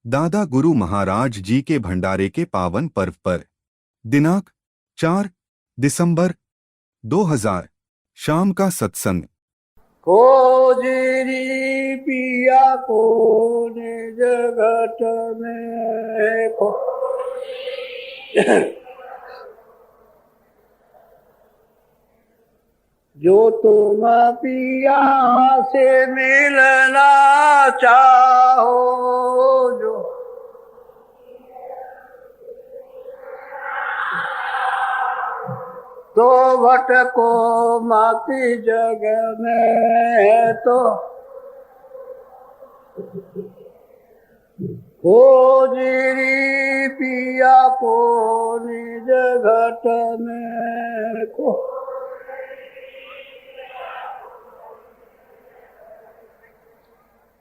दादा गुरु महाराज जी के भंडारे के पावन पर्व पर दिनांक 4 दिसंबर 2000 शाम का सत्संग। खोजरी पिया को निज घट में खो जो तुम पिया से मिलना चाहो, जो तो भटको माती जग में, तो खोजरी पिया को निज घट में खो।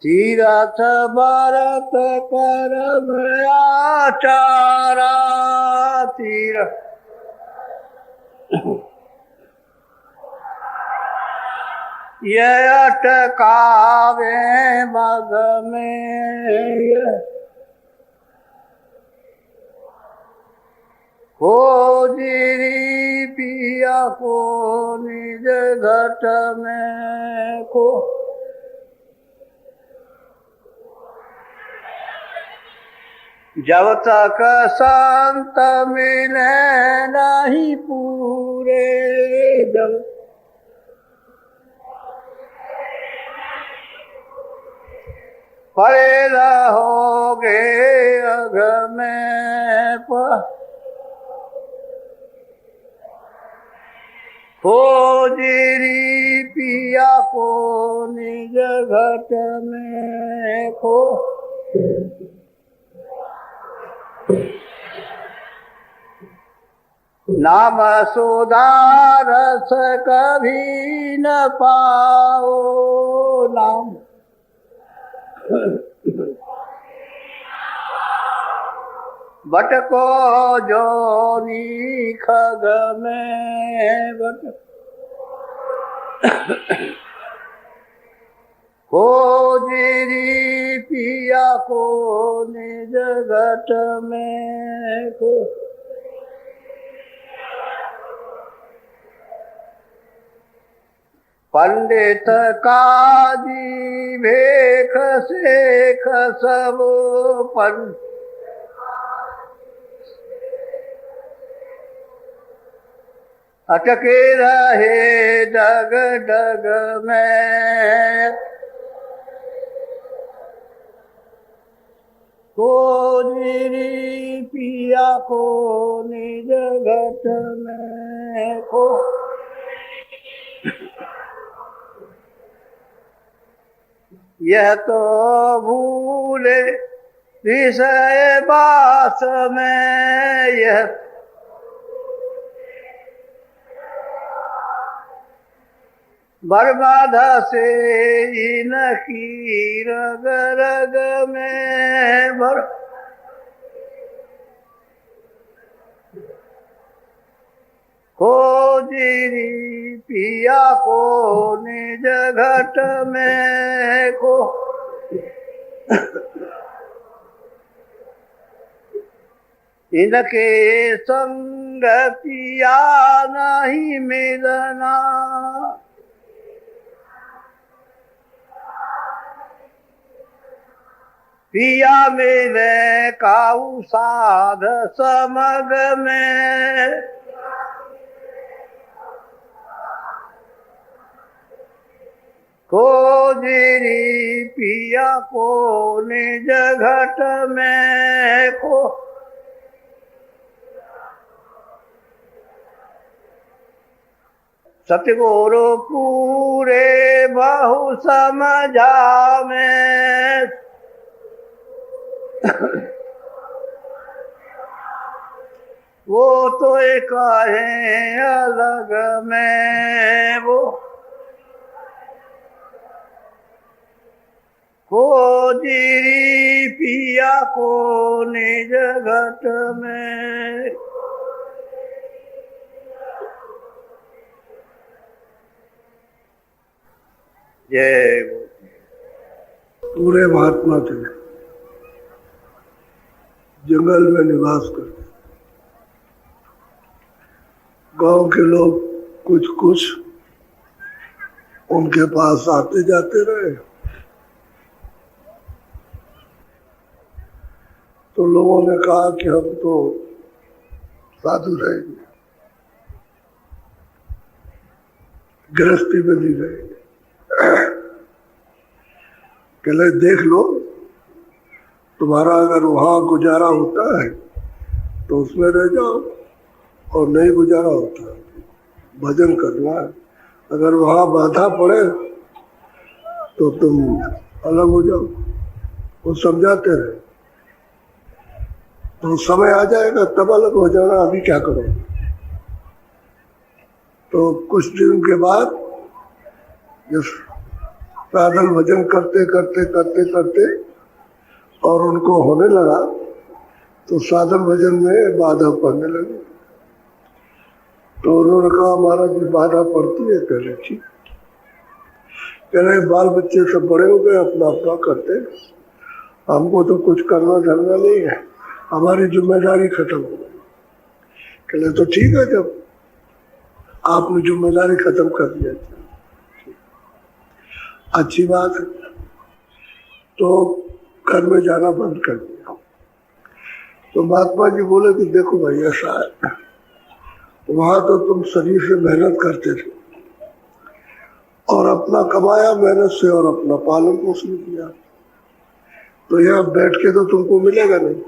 तीरथ भरत करम आचारा, तीरथ ये अटकावे मग में, खोजरी पिया को निज घट में खो। जब तक संत मिले नहीं पूरे, जब पड़े रहोगे अघ में, खोजरी पिया को निज घट में खो। नाम सुधारस कभी न पाओ, नाम भटको जोनी खग में, खोजरी पिया को निज घट में खो। पंडित काजी भेख शेख सब अटके रहे डग डग में, खोजरी पिया को निज घट में खो। यह तो भूले विषय बास में, यह बर्बादा से इनकी रग रग में भर। खोजरी पिया को निज घट में खो। इनके संग पिया नहीं मिलना, पिया मिले काऊ साध समग में, खोजरी पिया को निज घट में खो। सतगुरु पूरे बहु समझा में, वो तो एक है अलग में, वो खोजरी पिया को निज घट में। जय पूरे महात्मा थे। जंगल में निवास करते। गांव के लोग कुछ कुछ उनके पास आते जाते रहे, तो लोगों ने कहा कि हम तो साधु रहेंगे, गृहस्थी में नहीं रहेंगे। कहले देख लो, तुम्हारा अगर वहां गुजारा होता है तो उसमें रह जाओ, और नहीं गुजारा होता भजन करना है। अगर वहां बाधा पड़े तो तुम अलग हो जाओ। वो समझाते रहे, तो समय आ जाएगा तब अलग हो जाना, अभी क्या करो। तो कुछ दिन के बाद जब पैदल भजन करते करते करते करते और उनको होने लगा, तो साधन भजन में बाधा पड़ने लगी। तो उन्होंने कहा महाराज जी बाधा पड़ती है। कह रहे ठीक। कह रहे बाल बच्चे सब बड़े हो गए, अपना अपना करते, हमको तो कुछ करना धरना नहीं है, हमारी जिम्मेदारी खत्म हो गई। कह रहे तो ठीक है, जब आपने जिम्मेदारी खत्म कर दिया अच्छी बात है। तो घर में जाना बंद कर दिया। तो महात्मा जी बोले कि देखो भाई ऐसा है, वहां तो तुम शरीर से मेहनत करते थे और अपना कमाया मेहनत से और अपना पालन पोषण किया, तो यहाँ बैठ के तो तुमको मिलेगा नहीं,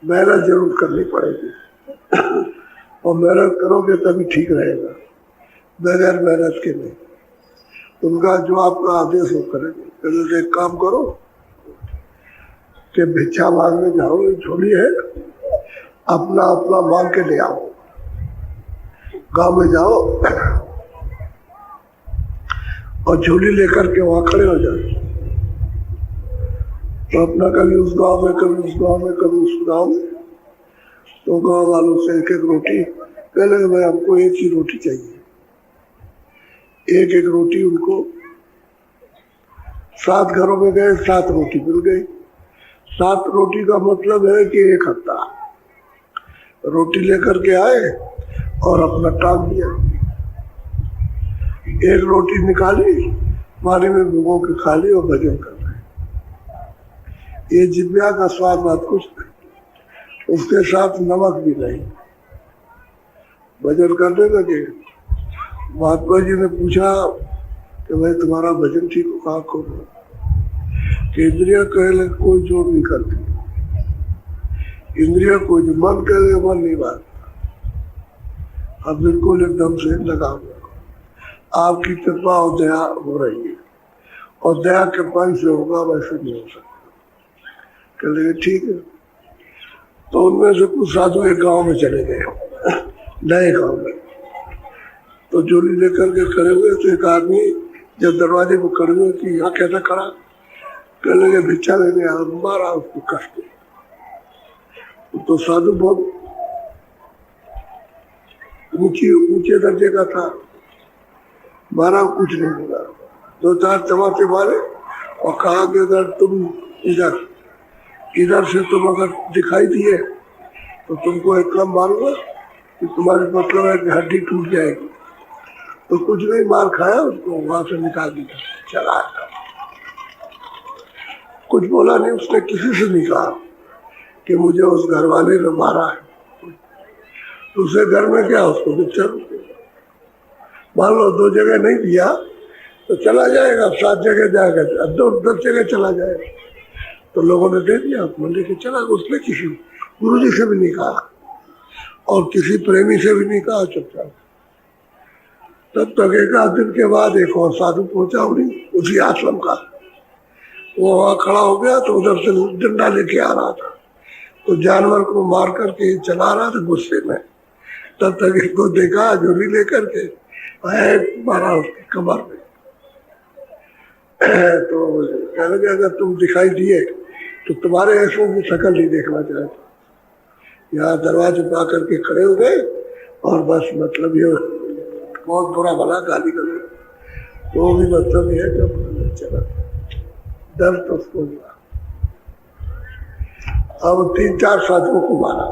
मेहनत जरूर करनी पड़ेगी। और मेहनत करोगे तभी ठीक रहेगा, बगैर मेहनत के नहीं। उनका जो आपका आदेश हो करेंगे। तो एक काम करो कि भिक्षा मांगने जाओ, झोली है अपना अपना मांग के ले आओ, गांव में जाओ और झोली लेकर के वहां खड़े हो जाओ। तो अपना कभी उस गांव में, कभी उस गांव में, कभी उस गांव में, तो गांव वालों से एक एक रोटी, पहले भाई हमको एक ही रोटी चाहिए, एक एक रोटी उनको 7 घरों में गए, 7 रोटी मिल गई। 7 रोटी का मतलब है कि 1 हफ्ता रोटी लेकर के आए और अपना टांग दिया। एक रोटी निकाली, पानी में भिगो के खा ली और भजन कर रहे। ये जिब्या का स्वाद बात कुछ नहीं, उसके साथ नमक भी नहीं, भजन करने लगे। महात्मा जी ने पूछा कि भाई तुम्हारा भजन ठीक हो, कहा को इंद्रिया कहे कोई जोर नहीं करती, इंद्रिया कोई मन कहे मन नहीं बात, अब बिल्कुल एकदम से लगा हुआ। आपकी कृपा और दया हो रही है, और दया कृपा से होगा, वैसे नहीं हो सकता। कह लगे ठीक है। तो उनमें से कुछ साधु एक गांव में चले गए, नए गांव में। तो झोली लेकर के खड़े हुए, तो एक आदमी जब दरवाजे पर खड़े हुए कि यहाँ कैसा खड़ा, कह लगे भिक्षा लेने आ, मारा उसको कष्ट। तो साधु बहुत ऊंचे दर्जे का था, मारा कुछ नहीं मिला। 2-4 चमाटे मारे और कहा कि अगर तुम इधर से तुम अगर दिखाई दिए तो तुमको इतना मारूंगा कि तुम्हारे मतलब है कि हड्डी टूट जाएगी। तो कुछ नहीं, मार खाया, उसको वहां से निकाल दिया, चला। कुछ बोला नहीं, उसने किसी से नहीं कहा कि मुझे उस घर वाले ने मारा है। दूसरे घर में क्या, उसको भिक्षा मान लो 2 जगह नहीं दिया तो चला जाएगा, 7 जगह जाएगा, 10 जगह चला जाएगा। तो लोगों ने दे दिया, मंदिर के चला। उसने किसी गुरु जी से भी नहीं कहा और किसी प्रेमी से भी नहीं कहा, चुपचाप। तब तक 1 दिन के बाद एक और साधु पहुंचा उसी आश्रम का। वो वहां खड़ा हो गया, तो उधर से डंडा लेके आ रहा था, तो जानवर को मार करके चला रहा था गुस्से में। तब तक इसको देखा, झोली लेकर के मारा उसकी कमर में। तो कह लगे अगर तुम दिखाई दिए तो तुम्हारे ऐसों की शक्ल नहीं देखना चाहते। यहाँ दरवाजे पे आकर के खड़े हो गए और बस मतलब ये बहुत बुरा भला गाली कर, वो भी मतलब ये है जब चला दर्द तो उसको हुआ। अब 3-4 साथियों को मारा।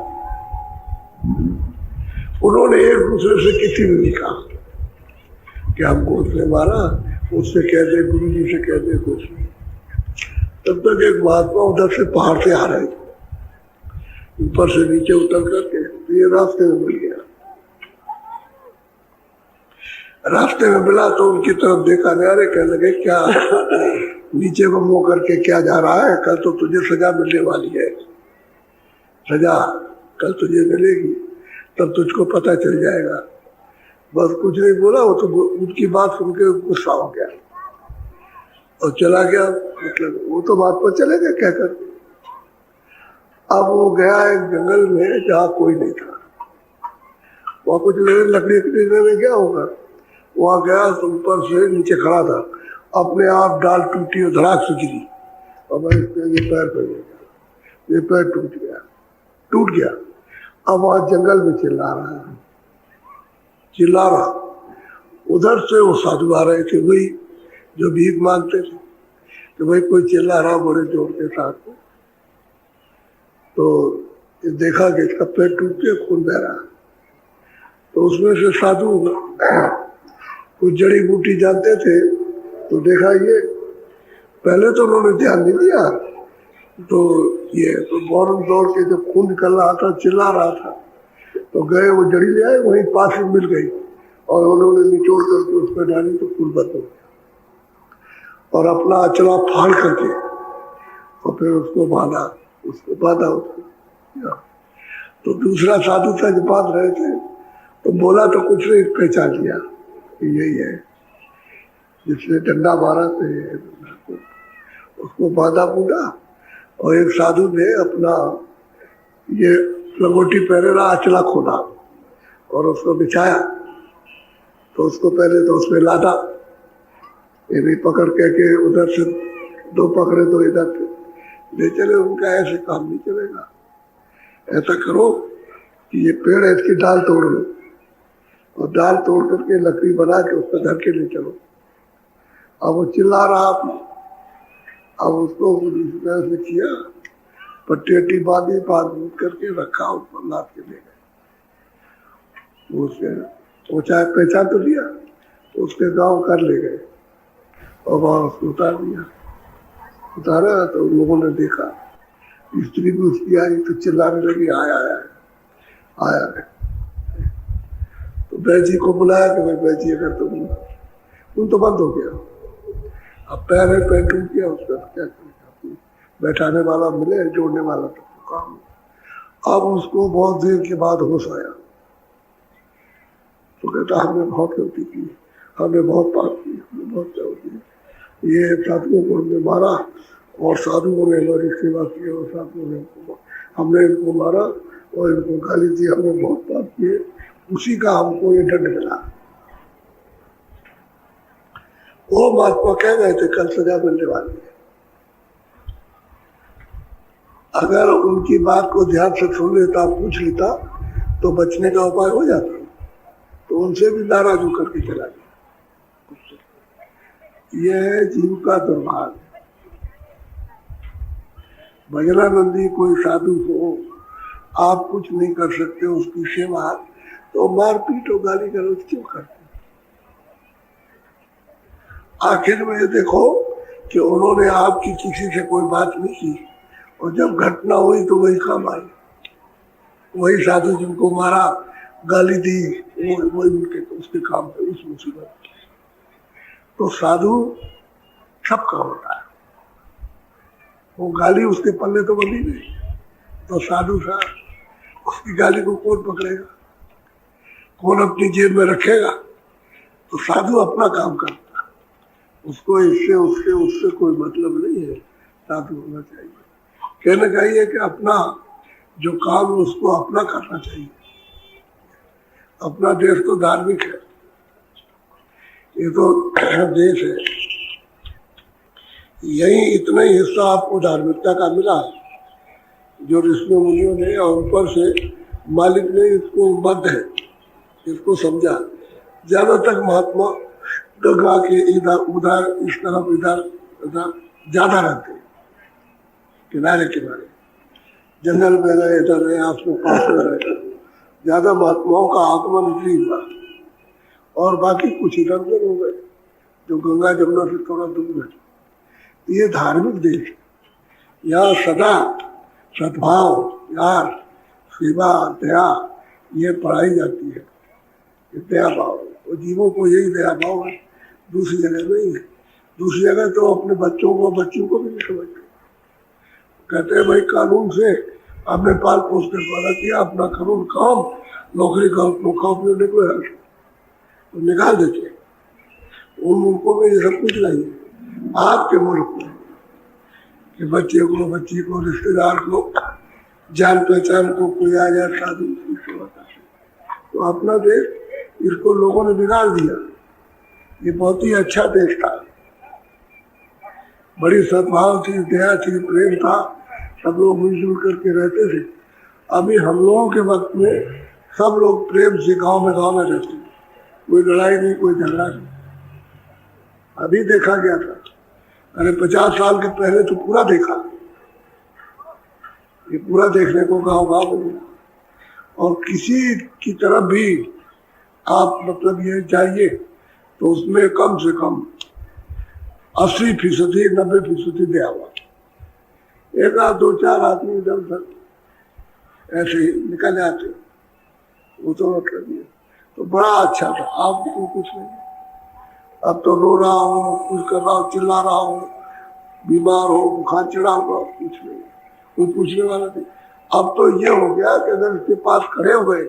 उन्होंने एक दूसरे से किसी ने लिखा कि हमको उसने मारा, उससे कह दे, गुरु जी से कह दे कुछ नहीं। तब तक एक महात्मा उधर से पहाड़ से आ रहे थे, ऊपर से नीचे उतर करके, तो ये रास्ते में मिल गया। रास्ते में मिला तो उनकी तरफ देखा, अरे कहने लगे क्या नीचे को मुंह करके क्या जा रहा है, कल तो तुझे सजा मिलने वाली है, सजा कल तुझे मिलेगी, तब तुझको पता चल जाएगा। बस कुछ नहीं बोला, वो तो उनकी बात सुन के गुस्सा हो गया और चला गया। मतलब वो तो बात पर चले गए कहकर। अब वो गया एक जंगल में जहाँ कोई नहीं था, वहाँ कुछ लकड़ी खरीदने गया होगा, वहाँ गया तो ऊपर से नीचे खड़ा था, अपने आप डाल टूटी और धड़ाक से गिरी और ये पैर पर गया, ये पैर टूट गया। अब वहाँ जंगल में चिल्ला रहा। उधर से वो साधु आ रहे थे, वही जो भीख मांगते थे, कि भाई कोई चिल्ला रहा बड़े जोर के साथ। तो ये देखा कि इसका पैर टूट के खून बह रहा। तो उसमें से साधु कुछ जड़ी बूटी जानते थे, तो देखा ये, पहले तो उन्होंने ध्यान नहीं दिया, तो ये तो फौरन दौड़ के जब खून निकल रहा था, चिल्ला रहा था, तो गए वो जड़ी ले आए, वहीं पास में मिल गई और उन्होंने निचोड़ करके उस पर डाली तो खून बंद हो गया और अपना अचला फाड़ करके और फिर उसको बांधा उसको। तो दूसरा साधु था जो बांध रहे थे, तो बोला तो कुछ नहीं, पहचान लिया कि यही है जिसने डंडा मारा थे, उसको बांधा बूढ़ा। और एक साधु ने अपना ये लंगोटी पहने रहा, अचला खोला और उसको बिछाया। तो उसको पहले तो उसमें लादा, ये भी पकड़ के उधर से 2 पकड़े तो इधर से ले चले। उनका ऐसे काम नहीं चलेगा, ऐसा करो कि ये पेड़ है, इसकी डाल तोड़ लो और डाल तोड़ करके लकड़ी बना के उस पर धर के ले चलो। अब वो चिल्ला रहा, अब उसको इस तरह से किया, पट्टी बांधी, बांध करके रखा, उस पर लाद के ले गए। वो चाहे पहचान तो लिया, तो उसके गांव कर ले गए और वहां उसको उतार दिया। उतारा तो लोगों ने देखा, स्त्री भी उसकी आई तो चिल्लाने लगी, आया है। तो बैजी को बुलाया कि भाई बैजी, अगर तुम तो बंद हो गया, अब पैर है, पैर टूट गया, उसका क्या करेगा, बैठाने वाला मिले, जोड़ने वाला तो काम। अब उसको बहुत देर के बाद होश आया, तो कहता हमने बहुत गलती की, हमने बहुत पाप की, हमने बहुत गलती की। ये साधुओं को हमने मारा और साधुओं ने हमारी सेवा की और साधुओं ने हमने इनको मारा और इनको गाली दी, हमने बहुत पाप किए, उसी का हमको ये दंड मिला। वो महात्मा कह रहे थे कल सजा मिलने वाली है। अगर उनकी बात को ध्यान से सुन लेता, पूछ लेता, तो बचने का उपाय हो जाता। तो उनसे भी नाराज होकर के चला गया। यह है जीव का दुर्भाग्य। भजनानंदी कोई साधु हो, आप कुछ नहीं कर सकते उसकी सेवा, तो मारपीट और गाली गलौज क्यों करते? आखिर में देखो कि उन्होंने आपकी किसी से कोई बात नहीं की और जब घटना हुई तो वही काम आई, वही साधु जिनको मारा, गाली दी, वही उनके उसके काम पे उस मुसीबत। तो साधु सबका होता है, वो गाली उसके पल्ले तो बनी नहीं, तो साधु साहब उसकी गाली को कौन पकड़ेगा, कौन अपनी जेब में रखेगा? तो साधु अपना काम करता, उसको इससे उससे उससे कोई मतलब नहीं है। साधु होना चाहिए, कहना चाहिए कि अपना जो काम है उसको अपना करना चाहिए। अपना देश तो धार्मिक है, ये तो देश है, यही इतना ही हिस्सा आपको धार्मिकता का मिला जो ऋषियों मुनियों ने, और ऊपर से मालिक ने इसको बद्ध है, इसको समझा। ज्यादा तक महात्मा गंगा के इधर उधर इस तरफ इधर उधर ज्यादा रहते, किनारे किनारे, जंगल में गए, इधर रहे, आपके पास में रहे। ज्यादा महात्माओं का आगमन इसलिए हुआ, और बाकी कुछ इधर उधर हो गए जो गंगा जमुना से थोड़ा दूर है। ये धार्मिक देश है, यहाँ सदा सद्भाव, प्यार, सेवा, दया ये पढ़ाई जाती है। ये दया भाव है, और जीवों को यही दया भाव है, दूसरी जगह नहीं है। दूसरी जगह तो अपने बच्चों को भी नहीं समझते। कहते हैं भाई कानून से आपने पाल पोस कर पैदा किया, अपना कानून काम, नौकरी का मौका भी निकले तो निकाल देते। उन मुल्कों में ये सब कुछ नहीं है। आपके मुल्क में कि बच्चे को, बच्ची को, रिश्तेदार को, जान पहचान को कोई आ जाए शादी की सेवा करते, तो अपना देश इसको लोगों ने बिगाड़ दिया। ये बहुत ही अच्छा देश था, बड़ी सद्भाव थी, दया थी, प्रेम था, सब लोग मिलजुल करके रहते थे। अभी हम लोगों के वक्त में सब लोग प्रेम से गांव में रहते, कोई लड़ाई नहीं, कोई झगड़ा नहीं। अभी देखा गया था, अरे 50 साल के पहले तो पूरा देखा, ये पूरा देखने को गांव में मिला। और किसी की तरफ भी आप मतलब ये जाइए तो उसमें कम से कम 80%, 90% दिया हुआ। एक आध दो चार आदमी इधर उधर ऐसे ही निकल जाते, वो तो मतलब ये तो बड़ा अच्छा था। आप तो कुछ नहीं, अब तो रो रहा हूँ, कुछ कर रहा हूँ, चिल्ला रहा हूँ, बीमार हो, बुखार चढ़ा हुआ, कुछ नहीं, कोई पूछने वाला नहीं। अब तो ये हो गया कि अगर इसके पास खड़े हो गए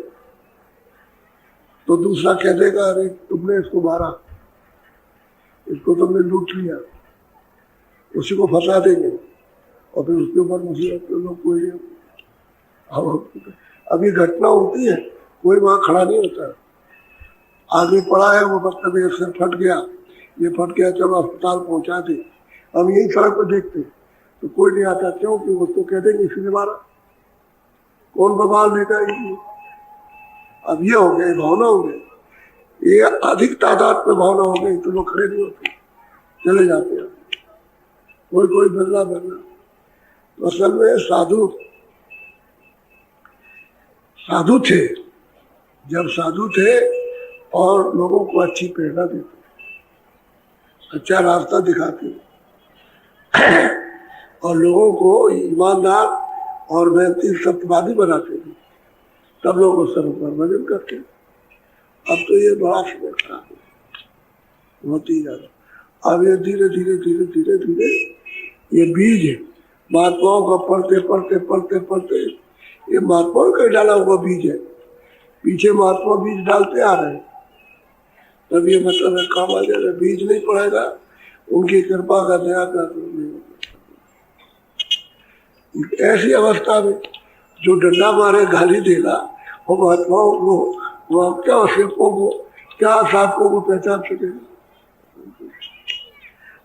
तो दूसरा कह देगा अरे तुमने इसको मारा, इसको तुमने लूट लिया, उसी को फंसा देंगे और फिर उसके ऊपर मुसीबत लोग कोई अभी घटना होती है, कोई वहां खड़ा नहीं होता। आगे पड़ा है वो मतलब ये सिर फट गया, ये फट गया, चलो अस्पताल पहुंचा दे। हम यही सड़क पर देखते तो कोई नहीं आता, क्यों कि उसको कह देंगे इसने मारा, कौन बवाल लेगा। अब ये हो गए, भावना हो गई, ये अधिक तादाद में भावना हो गई तो लोग खड़े नहीं होते, चले जाते हैं, कोई बदला। तो असल में साधु थे, जब साधु थे और लोगों को अच्छी प्रेरणा देते, अच्छा रास्ता दिखाते और लोगों को ईमानदार और मेहनती सत्यवादी बनाते थे, तब लोग उस समय पर भजन करते। अब तो ये बड़ा समय खराब है, बहुत ही ज्यादा। अब ये धीरे धीरे धीरे धीरे धीरे ये बीज है महात्माओं का, पढ़ते पढ़ते पढ़ते पढ़ते ये महात्माओं का डाला हुआ बीज है, पीछे महात्मा बीज डालते आ रहे हैं, तब ये मतलब है काम आ जाएगा। बीज नहीं पड़ेगा, उनकी कृपा का, दया का नहीं होगा। ऐसी अवस्था में जो डंडा मारे, गाली देगा, वो महात्माओं को, वो क्या शिल्पों को, क्या साधकों को पहचान सकेगा?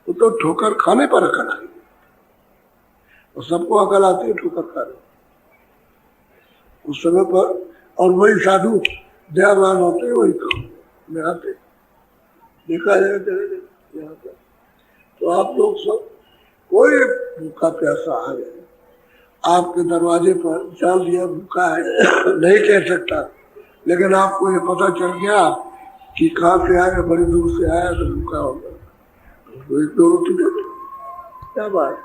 वो तो ठोकर खाने पर अकल आई, और सबको अकल आती है ठोकर खाने उस समय पर। और वही साधु दयावान होते, वही काम में आते, देखा जाएगा चले यहाँ पर। तो आप लोग सब, कोई भूखा प्यासा आ जाए आपके दरवाजे पर, जान लिया भूखा है नहीं कह सकता, लेकिन आपको ये पता चल गया कि कहाँ से आया, बड़ी दूर से आया तो भूखा होगा, तो एक दो रोटी दे दो, क्या बात।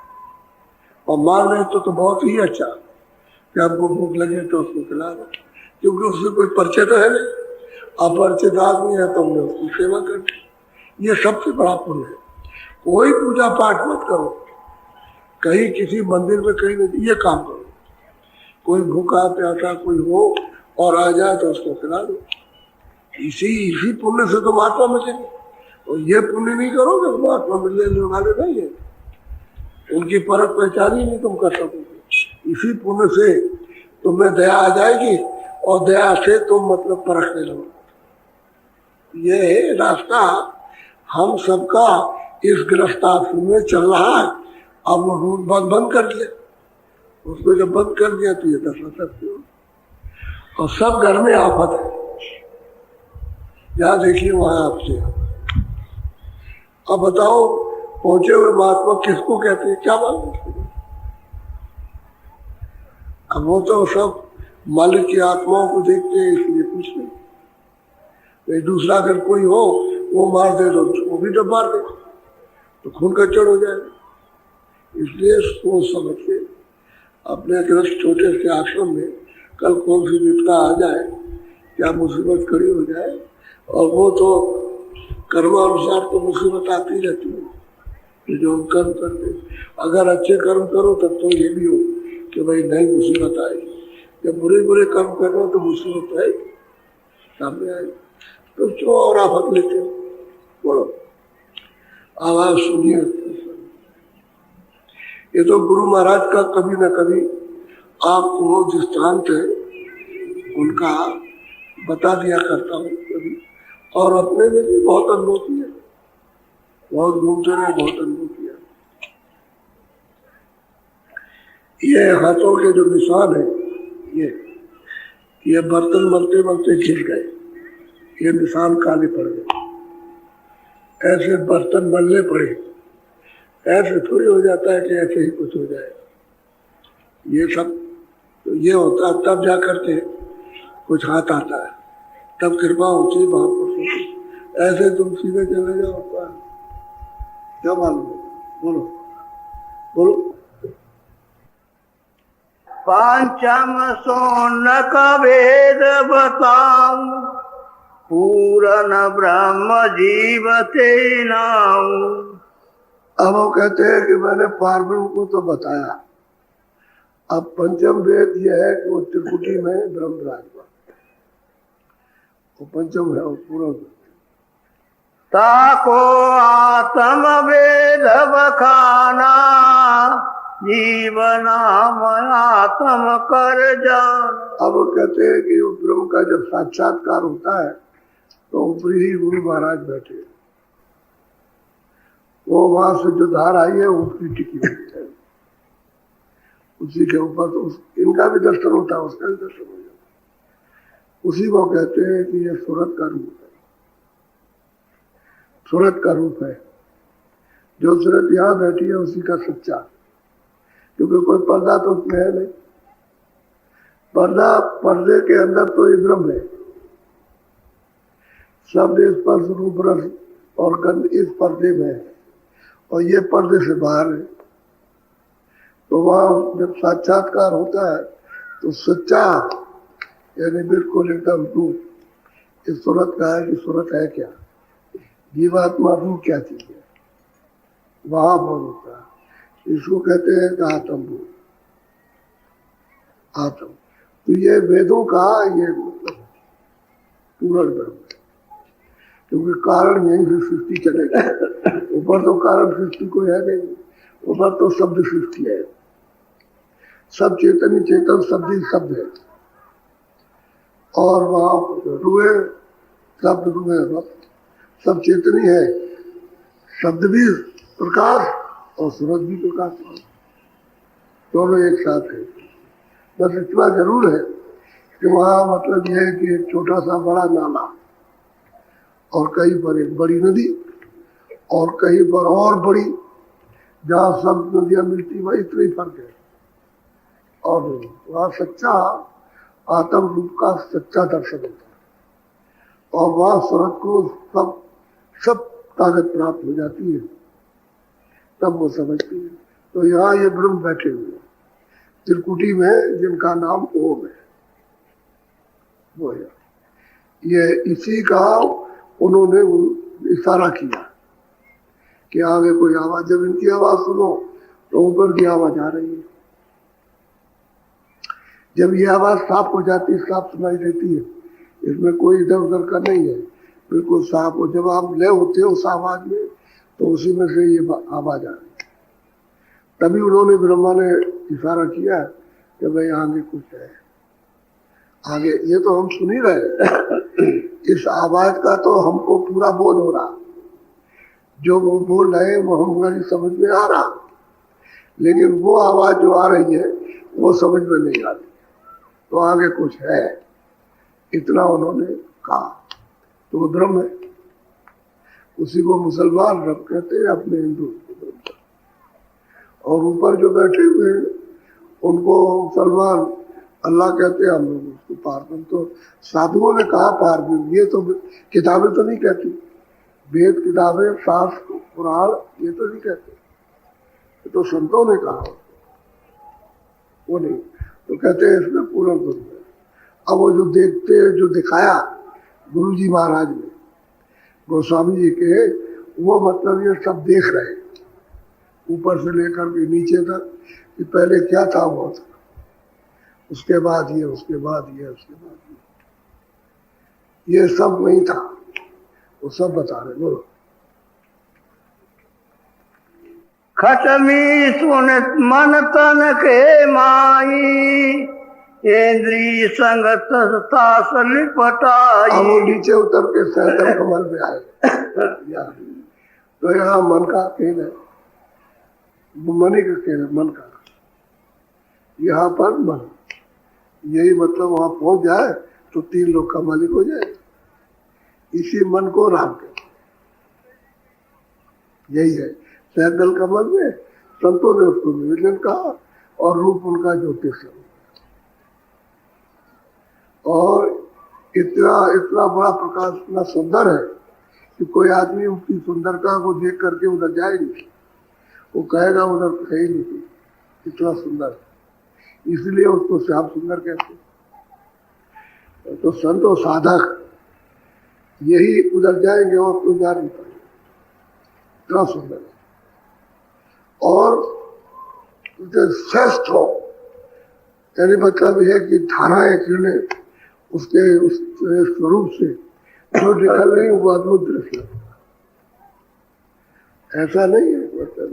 और मान रहे तो बहुत ही अच्छा कि आपको भूख लगे तो उसको खिला दो, क्योंकि उससे कोई परिचय तो है नहीं, अपरिचित आदमी है तो हमने उसकी सेवा कर दी। ये सबसे बड़ा पुण्य है। कोई पूजा पाठ मत करो, कहीं किसी मंदिर में कहीं नहीं, ये काम करो। कोई भूखा प्यासा कोई हो और आ जाए तो उसको खिला दो, इसी पुण्य से तो महात्मा मिलेंगे। और ये पुण्य नहीं करोगे तो महात्मा मिलने वाले नहीं है, उनकी परख पहचान ही नहीं तुम कर सकोगे। इसी पुण्य से तुम्हें दया आ जाएगी और दया से तुम मतलब परखने लगोगे। ये रास्ता हम सबका इस गिरफ्तार में चल रहा है। अब वो रूट बंद कर दिया, उसको जब बंद कर दिया तो ये दशा सकते हो, और सब घर में आफत है, जहाँ देखिए वहां आपसे। अब बताओ पहुंचे हुए महात्मा किसको कहते हैं, क्या बात है? अब वो तो सब मालिक की आत्माओं को देखते हैं, इसलिए कुछ नहीं। तो दूसरा अगर कोई हो वो मार दे तो वो भी जब मार दे तो खून का चढ़ हो जाएगा। इसलिए सोच समझ के अपने ग्रस्त छोटे से आश्रम में कल कौन सी विपदा आ जाए, क्या मुसीबत खड़ी हो जाए, और वो तो कर्मानुसार तो मुसीबत आती रहती है कि जो हम कर्म करते, अगर अच्छे कर्म करो तब तो ये भी हो कि भाई नई मुसीबत आएगी, जब बुरे बुरे कर्म कर रहे हो तो मुसीबत आए सामने आए तो क्यों और आफत लेते हो। बोलो, आवाज सुनिए। ये तो गुरु महाराज का कभी न कभी आपको दृष्टांत है उनका बता दिया करता हूँ कभी, और अपने में भी बहुत अनुभव किया, बहुत घूमते रहे, बहुत अनुभव किया। ये हाथों के जो निशान है, ये बर्तन बनते बनते गिर गए, ये निशान काले पड़ गए। ऐसे बर्तन बनने पड़े, ऐसे थोड़ी हो जाता है कि ऐसे ही कुछ हो जाए। ये सब तो ये होता है तब जा करके कुछ हाथ आता है, तब कृपा होती है महापुरुषों। ऐसे तुम सीधे चले जाओ, क्या मालूम? बोलो बोलो। पंचम सोनक वेद बताऊं, पूरन ब्रह्म जीवते नाऊं। अब वो कहते हैं कि मैंने पार्वण को तो बताया, अब पंचम वेद यह है कि वो त्रिकुटी में ब्रह्म विराजमान, वो पंचम है, वो पूरा ताको आत्म वेद बखाना, जीवनाम आत्म कर जान। अब वो कहते हैं कि वो ब्रह्म का जब साक्षात्कार होता है तो ऊपरी ही गुरु महाराज बैठे, वो वहां से जो धार आई है ऊपरी टिकी हुई है, उसी के ऊपर तो इनका भी दर्शन होता है, उसका भी दर्शन हो जाता है। उसी को कहते हैं कि ये सूरत का रूप है, सूरत का रूप है। जो सूरत यहाँ बैठी है उसी का सच्चा, क्योंकि कोई पर्दा तो उसमें है नहीं। पर्दे के अंदर तो ये ब्रह्म है, शब्द स्पर्श रूप रस और गंध इस पर्दे में है, और ये पर्दे से बाहर है। तो वहां जब साक्षात्कार होता है तो सच्चा यानी बिल्कुल एकदम रूप इस सूरत का है कि सूरत है क्या, जीवात्मा रूप क्या चीज है, वहां बोल होता है। इसको कहते हैं कि आत्म रूप, आत्म। तो ये वेदों का ये मतलब पूर्ण ब्रह्म है, क्योंकि कारण यहीं से सृष्टि चलेगी। ऊपर तो कारण सृष्टि कोई है नहीं, ऊपर तो शब्द सृष्टि है, सब चेतन ही चेतन, शब्द ही शब्द है। और वहां रुए शब्द रुए सब चेतन ही है, शब्द भी प्रकाश और सूरज भी प्रकाश, दोनों एक साथ है। बस इतना जरूर है कि वहां मतलब यह है कि एक छोटा सा बड़ा नाला, और कहीं पर एक बड़ी नदी, और कहीं पर और बड़ी, जहाँ सब नदियां मिलती वही इतना ही फर्क है। और वहाँ सच्चा आत्म रूप का सच्चा दर्शन होता है, और वहाँ सूरत को सब ताकत प्राप्त हो जाती है, तब वो समझती है। तो यहाँ ये ब्रह्म बैठे हुए त्रिकुटी में, जिनका नाम ओम है, वो है ये। इसी का उन्होंने इशारा किया कि आगे कोई आवाज, जब इनकी आवाज सुनो तो ऊपर की आवाज आ रही है। जब ये आवाज साफ हो जाती है, साफ सुनाई देती है, इसमें कोई इधर उधर का नहीं है, बिल्कुल साफ हो। जब आप ले होते हो उस आवाज में तो उसी में से ये आवाज आ रही है। तभी उन्होंने ब्रह्मा ने इशारा किया कि भाई आगे कुछ है, आगे। ये तो हम सुन ही रहे, इस आवाज का तो हमको पूरा बोध हो रहा, जो वो बोल रहे वो हमारी समझ में आ रहा, लेकिन वो आवाज जो आ रही है वो समझ में नहीं आ रही, तो आगे कुछ है, इतना उन्होंने कहा। तो वो ब्रह्म है, उसी को मुसलमान रब कहते हैं, अपने हिंदू। और ऊपर जो बैठे हुए हैं उनको मुसलमान अल्लाह कहते हैं, हम लोग उसको पार ब्रह्म। तो साधुओं ने कहा पार ब्रह्म, ये तो किताबें तो नहीं कहती, वेद किताबें शास्त्र पुराण ये तो नहीं कहते, ये तो संतों ने कहा, वो नहीं। तो कहते हैं इसमें पूर्ण ब्रह्म है। अब वो जो देखते जो दिखाया गुरु जी महाराज ने गोस्वामी जी के, वो मतलब ये सब देख रहे ऊपर से लेकर के नीचे तक कि पहले क्या था वो था, उसके बाद ये, उसके बाद ये, उसके बाद ये सब नहीं था, वो सब बता रहे। बोलो। खटमी सुन मन तन के माई, इंद्री संग तास लिपटाई। अब वो नीचे उतर के सहस्त्र कमल में आए। तो यहाँ मन का खेल है, मन ही का खेल है, मन का। यहाँ पर मन, यही मतलब वहां पहुंच जाए तो 3 लोग का मालिक हो जाए। इसी मन को राम कहते, यही है। सहस्त्र कमल में संतों ने उसको निवेदन कहा और रूप उनका ज्योतिष। और इतना इतना बड़ा प्रकाश, इतना सुंदर है कि कोई आदमी उसकी सुंदरता को देख करके उधर जाए नहीं, वो कहेगा उधर है ही नहीं, इतना सुंदर है। इसलिए उसको श्याम सुंदर कहते हैं। तो संत और साधक यही उधर जाएंगे और कोई जा नहीं पाएंगे, इतना सुंदर है। और श्रेष्ठ हो, यानी मतलब है कि धाराएं किरणें उसके उस स्वरूप से जो निकल रही वो अद्भुत दृश्य लगता है। ऐसा नहीं है मतलब।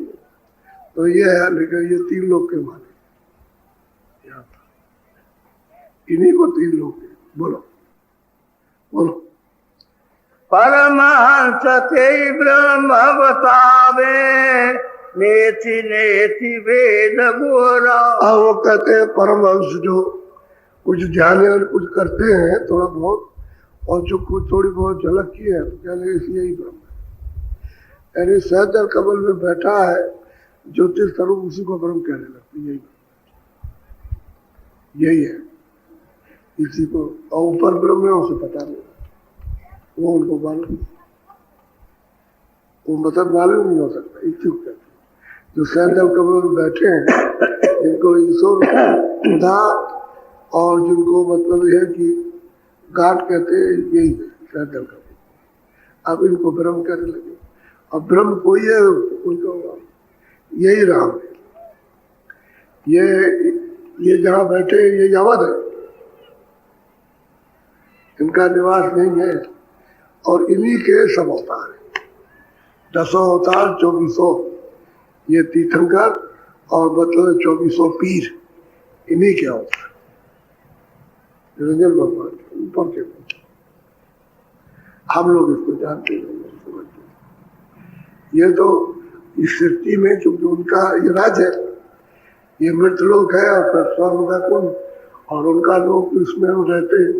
तो ये है, लेकिन ये 3 लोग के माने यहाँ पर, इन्हीं को 3 लोग के। बोलो बोलो। परमहंस ते ब्रह्म बतावे, नेति नेति वेद गोरा। अब वो कहते हैं परमहंस जो कुछ जाने और कुछ करते हैं थोड़ा बहुत, और जो कुछ थोड़ी बहुत झलक की है, तो कहने यही ब्रह्म है। यानी सहस्त्र कमल में बैठा है ज्योतिष स्वरूप, उसी को ब्रह्म कहने लगते, यही है इसी को। और ऊपर ब्रह्म है उसे पता नहीं, वो उनको मालूम, वो मतलब मालूम नहीं हो सकता। इच्छुक कहते जो सहस्त्र कमल में बैठे हैं, इनको ईश्वर खुदा और जिनको मतलब है कि गाठ कहते हैं, यही है सहस्त्र कमल। अब इनको ब्रह्म कहने लगे। अब ब्रह्म कोई है, उनको यही राम है। ये जहाँ बैठे ये यावत है, इनका निवास नहीं है। और इन्हीं के सब अवतार है, 10 अवतार, 2400 ये तीर्थंकर, और मतलब 2400 पीर, इन्हीं के अवतार निरंजन भगवान ऊपर के। हम लोग इसको जानते नहीं, समझते। ये तो इस सृष्टि में चूंकि उनका ये राज है, ये मृतलोक है और फिर स्वर्ग का कुंड, और उनका लोग इसमें रहते हैं।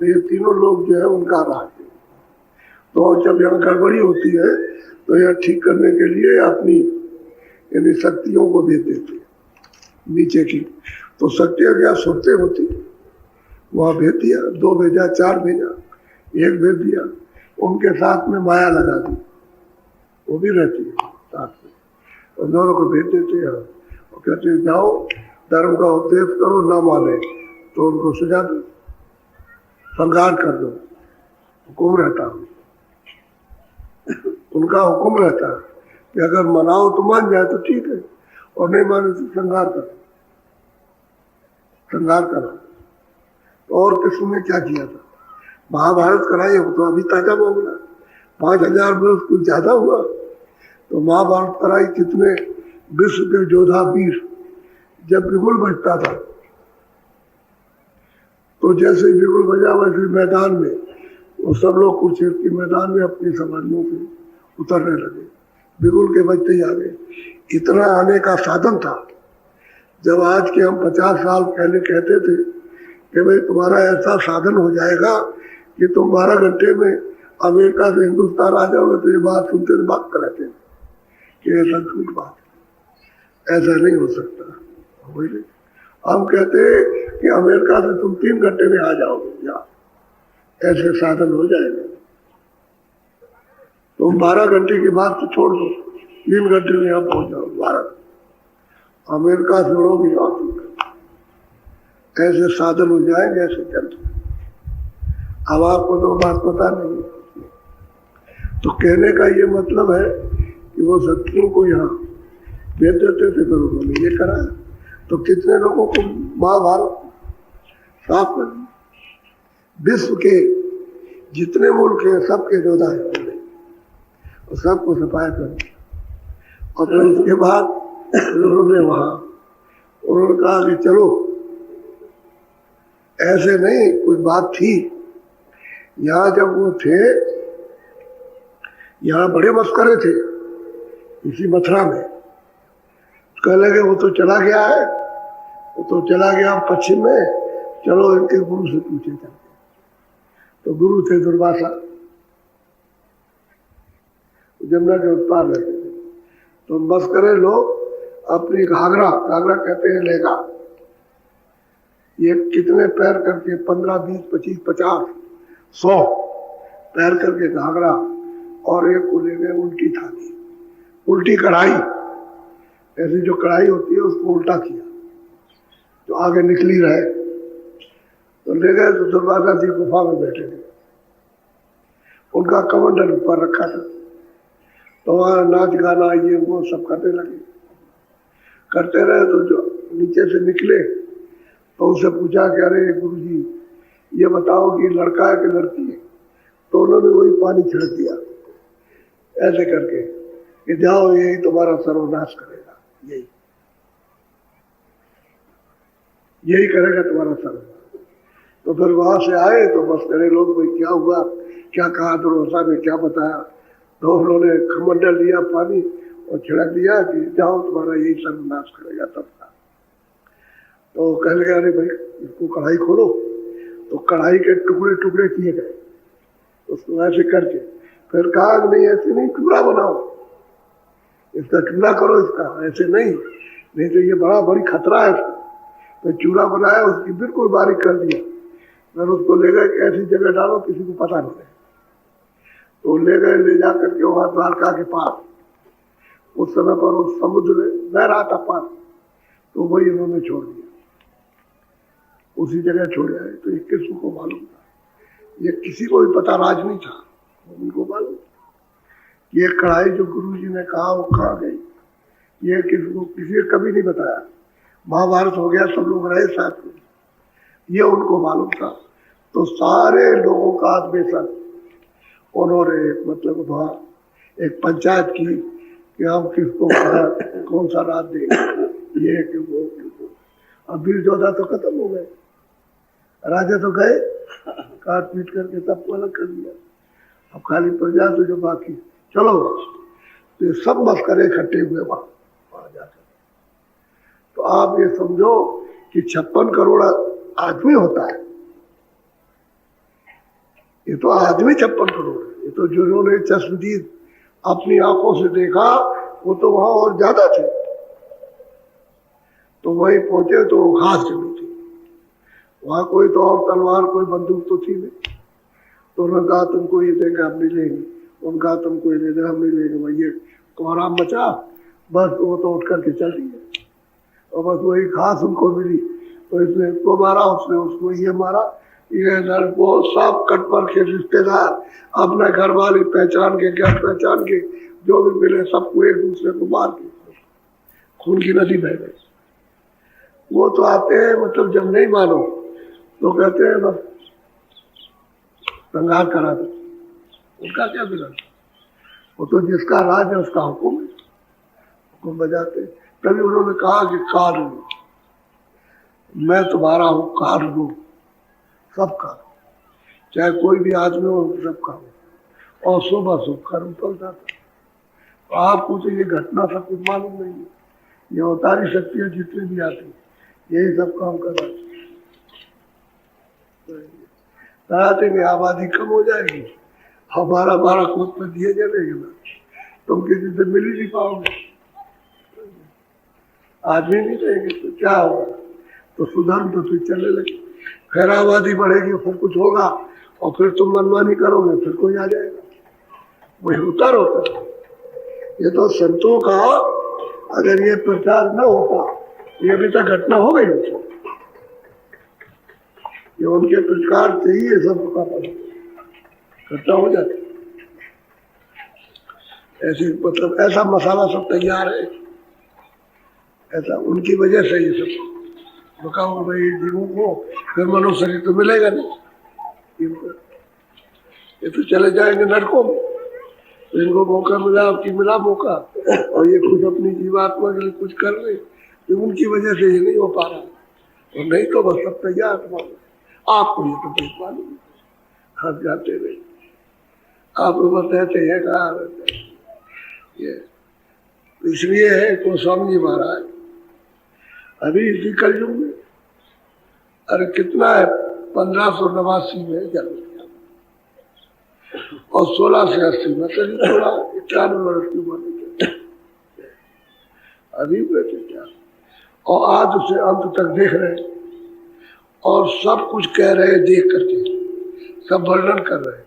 तो ये तीनों लोग जो है उनका राज है। तो जब यहाँ गड़बड़ी होती है तो यह ठीक करने के लिए अपनी यानी शक्तियों को दे देते नीचे की। तो शक्तियाँ क्या सोते होती, वहाँ भेज दिया, 2 भेजा, 4 भेजा, 1 भेज दिया, उनके साथ में माया लगा दी, वो भी रहती है साथ में, और दोनों को भेज देते हैं और कहते हैं जाओ धर्म का उपदेश करो, ना माने तो उनको सजा दो, संहार कर दो। हुक्म रहता है, उनका हुक्म रहता है कि अगर मनाओ तो मान जाए तो ठीक है, और नहीं माने तो संहार करो, संहार करो। तो और कृष्ण ने क्या किया था, महाभारत कराई, वो तो अभी ताजा मामला, 5000 वर्ष कुछ ज्यादा हुआ। तो महाभारत कराई, कितने विश्व के योद्धा वीर, जब बिगुल बजता था तो जैसे बिगुल बजा वैसे मैदान में वो सब लोग कुरुक्षेत्र के मैदान में अपनी सवारियों से उतरने लगे, बिगुल के बजते ही आ गए। इतना आने का साधन था। जब आज के हम 50 साल पहले कहते थे कि भाई तुम्हारा ऐसा साधन हो जाएगा कि तुम 12 घंटे में अमेरिका से हिंदुस्तान आ जाओगे, तो ये बात सुनते थे, बात कराते थे कि ऐसा झूठ बात, ऐसा नहीं हो सकता। हम कहते कि अमेरिका से तुम 3 घंटे में आ जाओगे, या ऐसे साधन हो जाएंगे। तुम 12 घंटे की बात तो छोड़ दो, 3 घंटे में यहाँ पहुंच जाओ भारत। अमेरिका से उड़ोगे ऐसे साधन हो जाएंगे, ऐसे चलते। अब आपको तो बात पता नहीं। तो कहने का ये मतलब है कि वो शत्रुओं को यहाँ भेज देते थे, तो उन्होंने ये करा। तो कितने लोगों को महाभारत साफ कर दिया। विश्व के जितने मुल्क हैं सबके योद्धा है और सबको सफाया कर दिया। और फिर उसके बाद उन्होंने कहा कि चलो, ऐसे नहीं, कुछ बात थी। यहाँ जब वो थे, यहाँ बड़े मस्करे थे इसी मथुरा में। कह लगे वो तो चला गया है, वो तो चला गया पश्चिम में, चलो इनके गुरु से पूछे चलते। तो गुरु थे दुर्वासा, जमुना के उस पार रहते थे। तो मस्करे लोग अपनी घाघरा कहते हैं लेगा, ये कितने पैर करके 15, 20, 25, 50, 100 पैर करके घाघरा, और एक को ले गए उल्टी थाली, उल्टी कढ़ाई। ऐसी जो कढ़ाई होती है उसको उल्टा किया जो आगे निकली रहे। तो ले गए तो दुर्वासा जी गुफा में बैठे थे, उनका कमंडल ऊपर रखा था। तो वहाँ नाच गाना ये वो सब करने लगे, करते रहे। तो जो नीचे से निकले तो उससे पूछा कि अरे गुरु जी ये बताओ कि लड़का है कि लड़की है। तो उन्होंने वही पानी छिड़क दिया ऐसे करके कि जाओ, यही तुम्हारा सर्वनाश करेगा, यही करेगा तुम्हारा सर्वनाश। तो फिर वहां से आए तो बस करे लोग, भाई क्या हुआ, क्या कहा दुर्वासा ने, क्या बताया। तो उन्होंने कमंडल लिया पानी और छिड़क दिया कि जाओ तुम्हारा यही सर्वनाश करेगा सबका। तो कह लगे अरे भाई इसको कढ़ाई खोलो। तो कढ़ाई के टुकड़े टुकड़े किए गए उसको ऐसे करके। फिर कहा नहीं ऐसे नहीं, चूड़ा बनाओ, इसका चूड़ा करो, इसका ऐसे नहीं तो ये बड़ी खतरा है। तो चूड़ा बनाया, उसकी बिल्कुल बारीक कर दिया। फिर उसको ले गए ऐसी जगह डालो किसी को पता नहीं है। तो ले गए, ले जा करके वहां द्वारका के पास, उस समय पर उस समुद्र बह रहा था पास, तो वही उन्होंने छोड़ दिया, उसी जगह छोड़ आए। तो ये किसको मालूम था, ये किसी को भी पता राज नहीं था, उनको मालूम ये कढ़ाई जो गुरु जी ने कहा वो कहाँ गई, ये किसी ने कभी नहीं बताया। महाभारत हो गया, सब लोग रहे साथ में, ये उनको मालूम था। तो सारे लोगों का आत्मेशन उन्होंने मतलब वहाँ एक पंचायत की कि हम किसको कौन सा राज देंगे, ये कि वो। अब वीर योद्धा तो खत्म हो गए, राजा तो गए, काट पीट करके सबको अलग कर दिया। अब खाली प्रजा तो जो बाकी, चलो तो ये सब मस्करे इकट्ठे हुए वहां जाकर। तो आप ये समझो कि 56 करोड़ आदमी होता है, ये तो आदमी 56 करोड़ है। ये तो जिन्होंने चश्मदीद अपनी आंखों से देखा वो तो वहां और ज्यादा थे। तो वहीं पहुंचे तो घास जमी थी, वहां कोई तो और तलवार कोई बंदूक तो थी नहीं। तो उन्होंने कहा तुमको ये देंगे हम नहीं लेंगे, उनका तुमको ये दे देंगे हम नहीं लेंगे। भाई ये कोहराम मचा, बस वो तो उठ करके चल रही है। और बस वही घास उनको मिली, तो इसने इसको मारा, उसने उसको ये मारा। ये लड़को सब कटपर के रिश्तेदार अपने घर वाले पहचान के क्या पहचान के जो भी मिले सबको एक दूसरे को मार के खून की नदी बह गई। वो तो आते हैं मतलब जब नहीं मानो तो कहते हैं बस संहार करा दो, उनका क्या बिगड़। वो तो जिसका राज है उसका हुक्म है, हुक्म बजाते। तभी उन्होंने कहा कि काल लो, मैं तुम्हारा हूँ, काल लो सबका, चाहे कोई भी आदमी हो सबका हो। और सुबह सुबह कर्म चलता था। आपको तो ये घटना सब कुछ मालूम नहीं है। ये अवतारी शक्तियां जितनी भी आती यही सब काम कर रहा है। में आबादी कम हो जाएगी, हमारा 12 कोस में दिए जाएंगे ना, तुम किसी से मिल ही नहीं पाओगे, आदमी नहीं रहेंगे तो क्या होगा। तो सुधर तो फिर चलने लगे। फिर आबादी बढ़ेगी, फिर कुछ होगा, और फिर तुम मनमानी करोगे, फिर कोई आ जाएगा। वही होता रहता। ये तो संतों का अगर ये प्रचार न होता, ये अभी तक घटना हो गई नहीं। ये उनके प्रचार से ही ये सब घटना हो जाती। ऐसे मतलब ऐसा मसाला सब तैयार है, ऐसा उनकी वजह से ये सब बताओ भाई जीवों को फिर मनुष्य शरीर तो मिलेगा नहीं, ये तो चले जाएंगे नरकों में। तो इनको मौका मिला, आपकी मिला मौका, और ये कुछ अपनी जीवात्मा के लिए कुछ कर रहे, ये उनकी वजह से ये नहीं हो पा रहा। और नहीं तो बस सब तैयार तुम्हारा, आपको ये तो देख मालूम, हम जाते रहे, आप बताते हैं कहाँ रहते हैं। ये इसलिए है गोस्वामी जी महाराज अभी इसी कलयुग में, अरे कितना है, 1589 में जन्म लिया और 16 से 80 में करीब 91 वर्ष की उम्र में अभी बैठे क्या, और आज उसे अंत तक देख रहे और सब कुछ कह रहे, देख करके सब वर्णन कर रहे,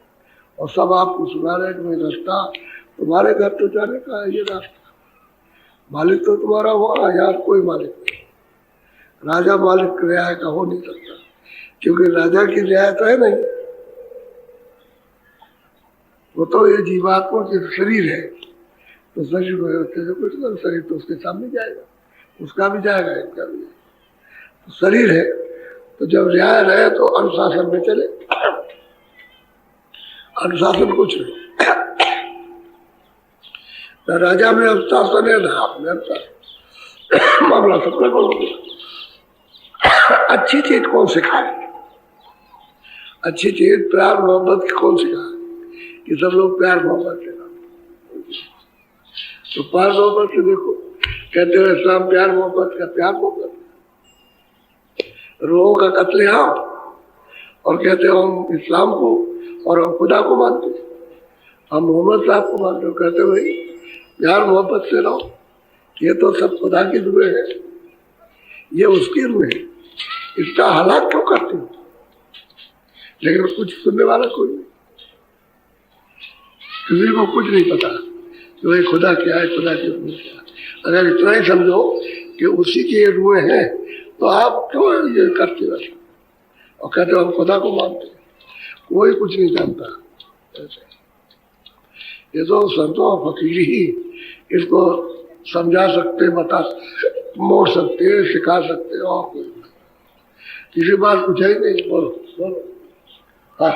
और सब आपको सुना रहे कि भाई रास्ता तुम्हारे घर तो जाने का है, ये रास्ता मालिक तो तुम्हारा हुआ, यार कोई मालिक नहीं। राजा मालिक रियाय का हो नहीं सकता, क्योंकि राजा की रियाय तो है नहीं, वो तो ये जीवात्मा के शरीर है। तो शरीर को कुछ ना, शरीर तो उसके सामने जाएगा, उसका भी जाएगा, इनका भी जाएगा। तो शरीर है, तो जब रियाय रहे तो अनुशासन में चले, अनुशासन कुछ नहीं। राजा में अनुशासन है ना, आप में अनुशासन, मामला सबका कौन होगा। अच्छी चीज कौन सिखाए, अच्छी चीज प्यार मोहब्बत कौन सिखाए, कि सब लोग प्यार मोहब्बत से, तो प्यार मोहब्बत से देखो, कहते हो इस्लाम प्यार मोहब्बत का, प्यार मोहब्बत रूहों का कत्लेआम, और कहते हो हम इस्लाम को और हम खुदा को मानते हैं, हम मोहम्मद साहब को मानते हो, कहते हो भाई प्यार मोहब्बत से रहो, ये तो सब खुदा की रूह है, ये उसकी रूह है, इसका हालात क्यों करते हो। लेकिन कुछ सुनने वाला कोई नहीं, किसी को कुछ नहीं पता कि भाई खुदा क्या है, खुदा की रूह क्या है। अगर इतना ही समझो कि उसी की ये रूह है, तो आप क्यों ये करते हो और कहते हो हम खुदा को मानते हैं। कोई कुछ नहीं जानता ऐसे। ये तो संतों फकीर ही इसको समझा सकते, बता, मोड़ सकते, सिखा सकते, और कोई किसी बात पूछा ही नहीं। बोलो बोलो। हाँ,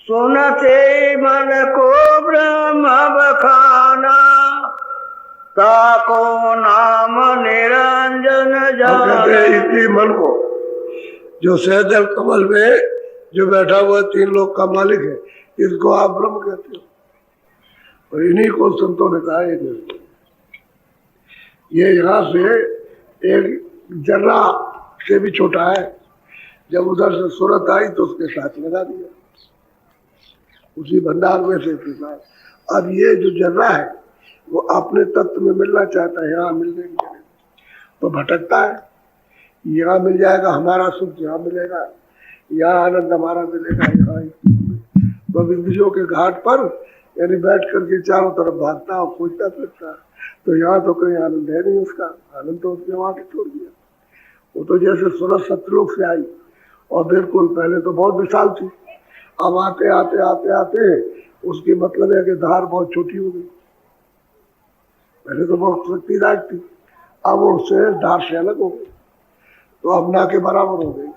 सुनते मन को ब्रह्म बखाना, ताको नाम निरंजन कहते हैं इसी मन को जो सहदेव कमल में जो बैठा हुआ 3 लोक का मालिक है, इसको आप ब्रह्म कहते हो। और इन्हीं को संतों ने कहा ये यहाँ से एक जर्रा से भी छोटा है। जब उधर से सूरत आई तो उसके साथ लगा दिया, उसी भंडार में से के साथ। अब ये जो जर्रा है वो अपने तत्व में मिलना चाहता है, यहाँ मिलने नहीं मिलेगा तो भटकता है। यहाँ मिल जाएगा हमारा सुख, यहाँ मिलेगा, यहाँ आनंद हमारा मिलेगा, यहाँ तो इंद्रियों के घाट पर यानी बैठ करके चारों तरफ भागता और खोजता फिरता, तो यहाँ तो कोई आनंद है नहीं उसका, आनंद तो उसने वहां के छोड़ दिया। वो तो जैसे सूरज सतलोक से आई और बिल्कुल पहले तो बहुत विशाल थी, अब आते आते आते आते उसकी मतलब है कि धार बहुत छोटी हो गई। पहले तो बहुत शक्तिदायक थी, अब वो उससे धार से अलग हो गई, तो अब ना के बराबर हो गई।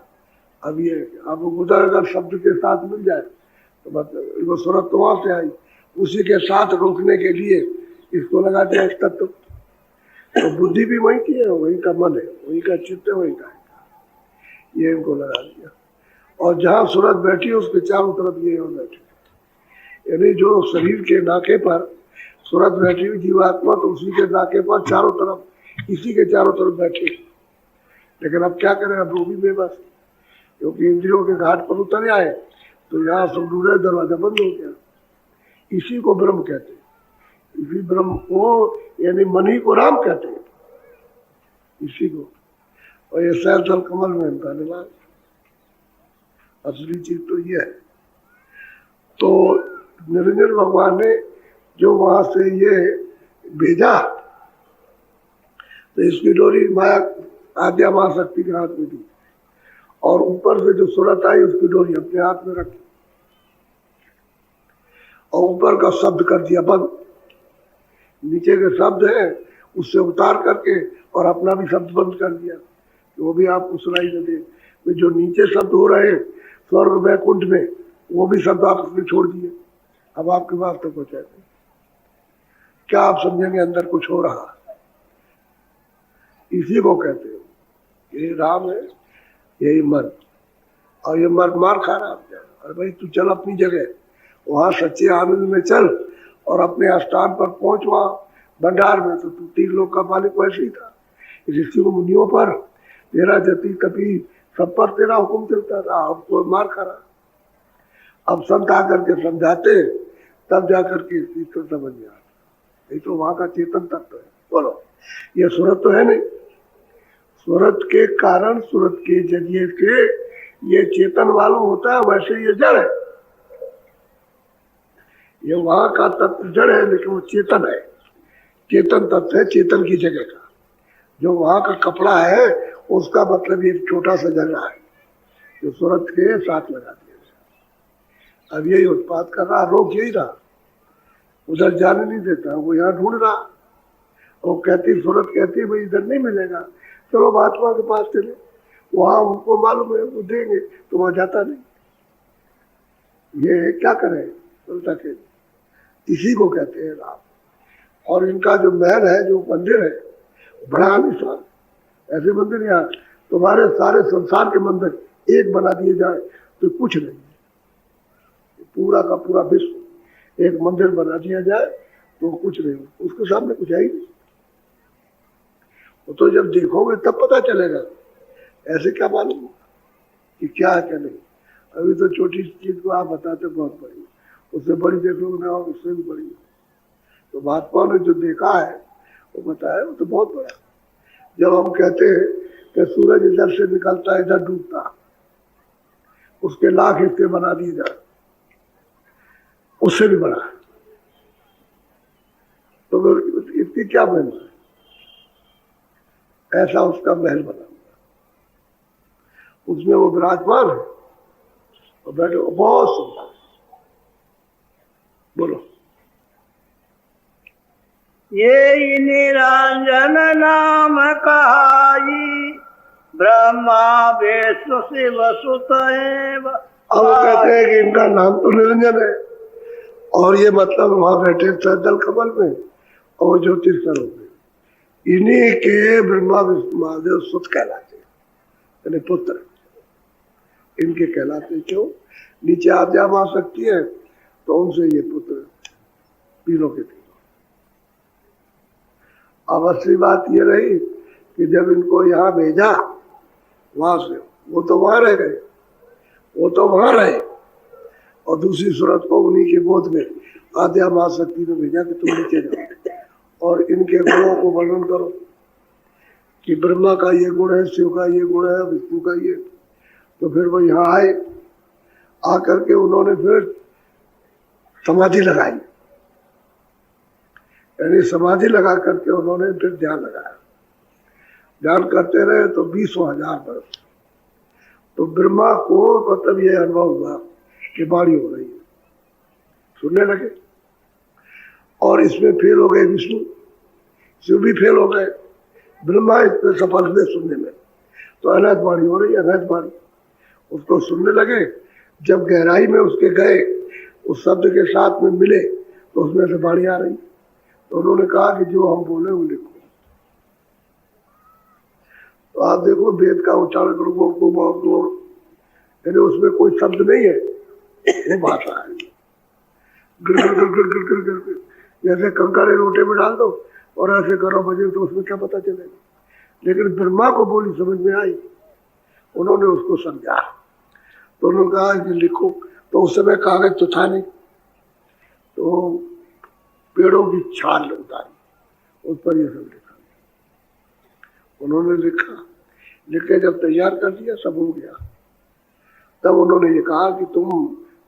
अब ये अब उधर अगर शब्द के साथ मिल जाए तो मतलब वो सूरत तो वहां से आई, उसी के साथ रोकने के लिए इसको लगा दिया इस तत्व। तो बुद्धि भी वही की है, वही का मन है, वही का चित्त है, वही का है, ये इनको लगा दिया। और जहाँ सूरत बैठी है उसके चारों तरफ ये हो बैठे, यानी जो शरीर के नाके पर सूरत बैठी हुई जीवात्मा, तो उसी के नाके पर चारों तरफ, इसी के चारों तरफ बैठे। लेकिन अब क्या करें, अब वो भी बेबस, क्योंकि इंद्रियों के घाट पर उतर आए तो यहाँ सब दूसरा दरवाजा बंद हो गया। इसी को ब्रह्म कहते हैं, इसी ब्रह्म को यानी मन ही को राम कहते हैं, इसी को। और ये सहस्त्र कमल में धन्यवाद। असली चीज तो ये है। तो निरंजन भगवान ने जो वहां से ये भेजा, तो इसकी डोरी माया आद्या महाशक्ति के हाथ में दी, और ऊपर से जो सूरत आई उसकी डोरी अपने हाथ में रखी, और ऊपर का शब्द कर दिया बंद। नीचे के शब्द है उससे उतार करके और अपना भी शब्द बंद कर दिया, वो भी आपको सुनाई न दे। जो नीचे शब्द हो रहे हैं स्वर्ग वैकुंठ में, वो भी शब्द आप उसमें छोड़ दिए। अब आपके पास तो कुछ है नहीं। क्या आप समझेंगे अंदर कुछ हो रहा? इसी को कहते हो ये राम है, यही मन, और ये मन मार खा रहा है। अरे भाई तू चल अपनी जगह, वहां सच्चे आनंद में चल, और अपने स्थान पर पहुंच वहां भंडार में। तो तू 3 लोग का मालिक वैसे ही था। ऋषि मुनियों पर तेरा जति कपि सब पर तेरा हुक्म चलता था, अब कोई मार खा रहा। अब संत आकर के समझाते, तब जाकर के चीज समझ में आता। नहीं तो वहां का चेतन तत्व है। बोलो, ये सूरत तो है नहीं। सूरत के कारण, सूरत के जरिए से ये चेतन मालूम होता है, वैसे ये जड़ है। ये वहां का तत्व जड़ है, लेकिन वो चेतन है। चेतन तत्व है चेतन की जगह का। जो वहां का कपड़ा है उसका मतलब ये छोटा सा जगह है जो सूरत के साथ लगा दिया। अब यही उत्पाद कर रहा, रोक यही रहा, उधर जाने नहीं देता, वो यहाँ ढूंढ रहा। वो कहती, सूरत कहती है भाई इधर नहीं मिलेगा, चलो महात्मा के पास चले, वहां उनको मालूम है वो देंगे, तो वहां जाता नहीं। ये क्या करे, उल्टा के इसी को कहते हैं राम। और इनका जो महल है, जो मंदिर है, बड़ा आलिशान। ऐसे मंदिर यहाँ तुम्हारे सारे संसार के मंदिर एक बना दिए जाए तो कुछ नहीं। पूरा का पूरा विश्व एक मंदिर बना दिया जाए तो कुछ नहीं, उसके सामने कुछ है ही नहीं। वो तो जब देखोगे तब पता चलेगा, ऐसे क्या मालूम कि क्या है क्या नहीं। अभी तो छोटी चीज को आप बताते बहुत बड़ी, उससे बड़ी देखोगे ना, उससे भी बड़ी। तो महात्मा ने जो देखा है वो बताया, वो तो बहुत बड़ा। जब हम कहते हैं कि सूरज इधर से निकलता है इधर डूबता, उसके लाख हिस्से बना दिए जाए, उससे भी बड़ा है। तो इसकी क्या महिमा है? ऐसा उसका महल बना हुआ, उसमें वो विराजमान है और बैठे, बहुत सुंदर। बोलो, ये निरंजन नाम कहाई, ब्रह्मा विष्णु शिव सुत एव। अब कहते हैं कि इनका नाम तो निरंजन है, और ये मतलब वहां बैठे सहस्त्र कमल में और ज्योतिष स्वरूप में, इन्हीं के ब्रह्मा विष्णु महादेव सुत कहलाते, यानी पुत्र इनके कहलाते। क्यों? नीचे आद्या मां शक्ति है, तो उनसे ये पुत्र तीनों के तीनों। अब असली बात ये रही कि जब इनको यहाँ भेजा वहां से, वो तो वहां रह गए, वो तो वहां रहे, और दूसरी सूरत को उन्हीं के बोध में आद्या मां शक्ति ने भेजा कि तुम नीचे जाओ और इनके गुणों को वर्णन करो कि ब्रह्मा का ये गुण है, शिव का ये गुण है, विष्णु का ये। तो फिर वो यहाँ आए, आकर के उन्होंने फिर समाधि लगाई, यानी समाधि लगा करके उन्होंने फिर ध्यान लगाया। ध्यान करते रहे तो 20,000 वर्ष। तो ब्रह्मा को मतलब ये अनुभव हुआ कि वाणी हो रही है, सुनने लगे। और इसमें फेल हो गए विष्णु, शिव भी फेल हो गए, ब्रह्मा इसमें सफल हुए सुनने में। तो अनहद वाणी हो रही है, अनहद वाणी, उसको सुनने लगे। जब गहराई में उसके गए, उस शब्द के साथ में मिले, तो उसमें से वाणी आ रही। तो उन्होंने कहा कि जो हम बोले वो लिखो। तो आप देखो, वेद का उच्चारण करो, यानी उसमें कोई शब्द नहीं है, वो भाषा है। गिर गिर गिर गिर गिर गिर गिर, जैसे कंकड़ लोटे में डाल दो और ऐसे करो बजे, तो उसमें क्या पता चलेगा। लेकिन ब्रह्मा को बोली समझ में आई, उन्होंने उसको समझा। तो उन्होंने कहा कि लिखो। तो उस समय कागज तो था नहीं, तो पेड़ों की छाल उतारी, उस पर ये सब लिखा। उन्होंने लिखा लिख के जब तैयार कर दिया, सब हो गया, तब उन्होंने ये कहा कि तुम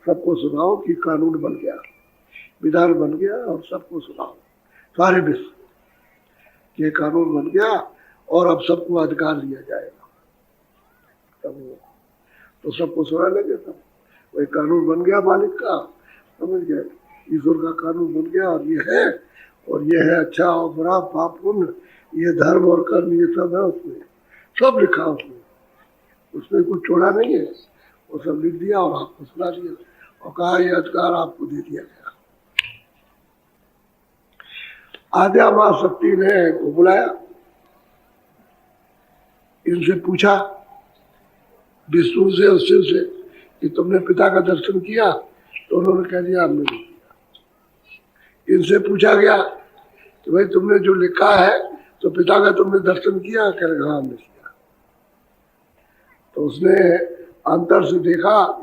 सबको सुनाओ कि कानून बन गया, विधान बन गया, और सबको सुनाओ, सारे विश्व ये कानून बन गया और अब सबको अधिकार दिया जाएगा। तब तो सबको सुना लगे, तब वही कानून बन गया मालिक का, समझ गए, ईश्वर का कानून बन गया। और ये है अच्छा और बुरा, पाप पुण्य, ये धर्म और कर्म, ये सब है उसमें, सब लिखा उसमें कुछ छोड़ा नहीं है, वो सब लिख दिया और आपको सुना दिया और कहा ये अधिकार आपको दे दिया गया। आद्या मां शक्ति ने को बुलाया, इनसे पूछा, विष्णु से और शिव से, कि तुमने पिता का दर्शन किया? तो उन्होंने कह दिया हमने नहीं किया। इनसे पूछा गया कि भाई तुमने जो लिखा है तो पिता का तुमने दर्शन किया? कह रहे हाँ हमने किया। तो उसने अंतर से देखा,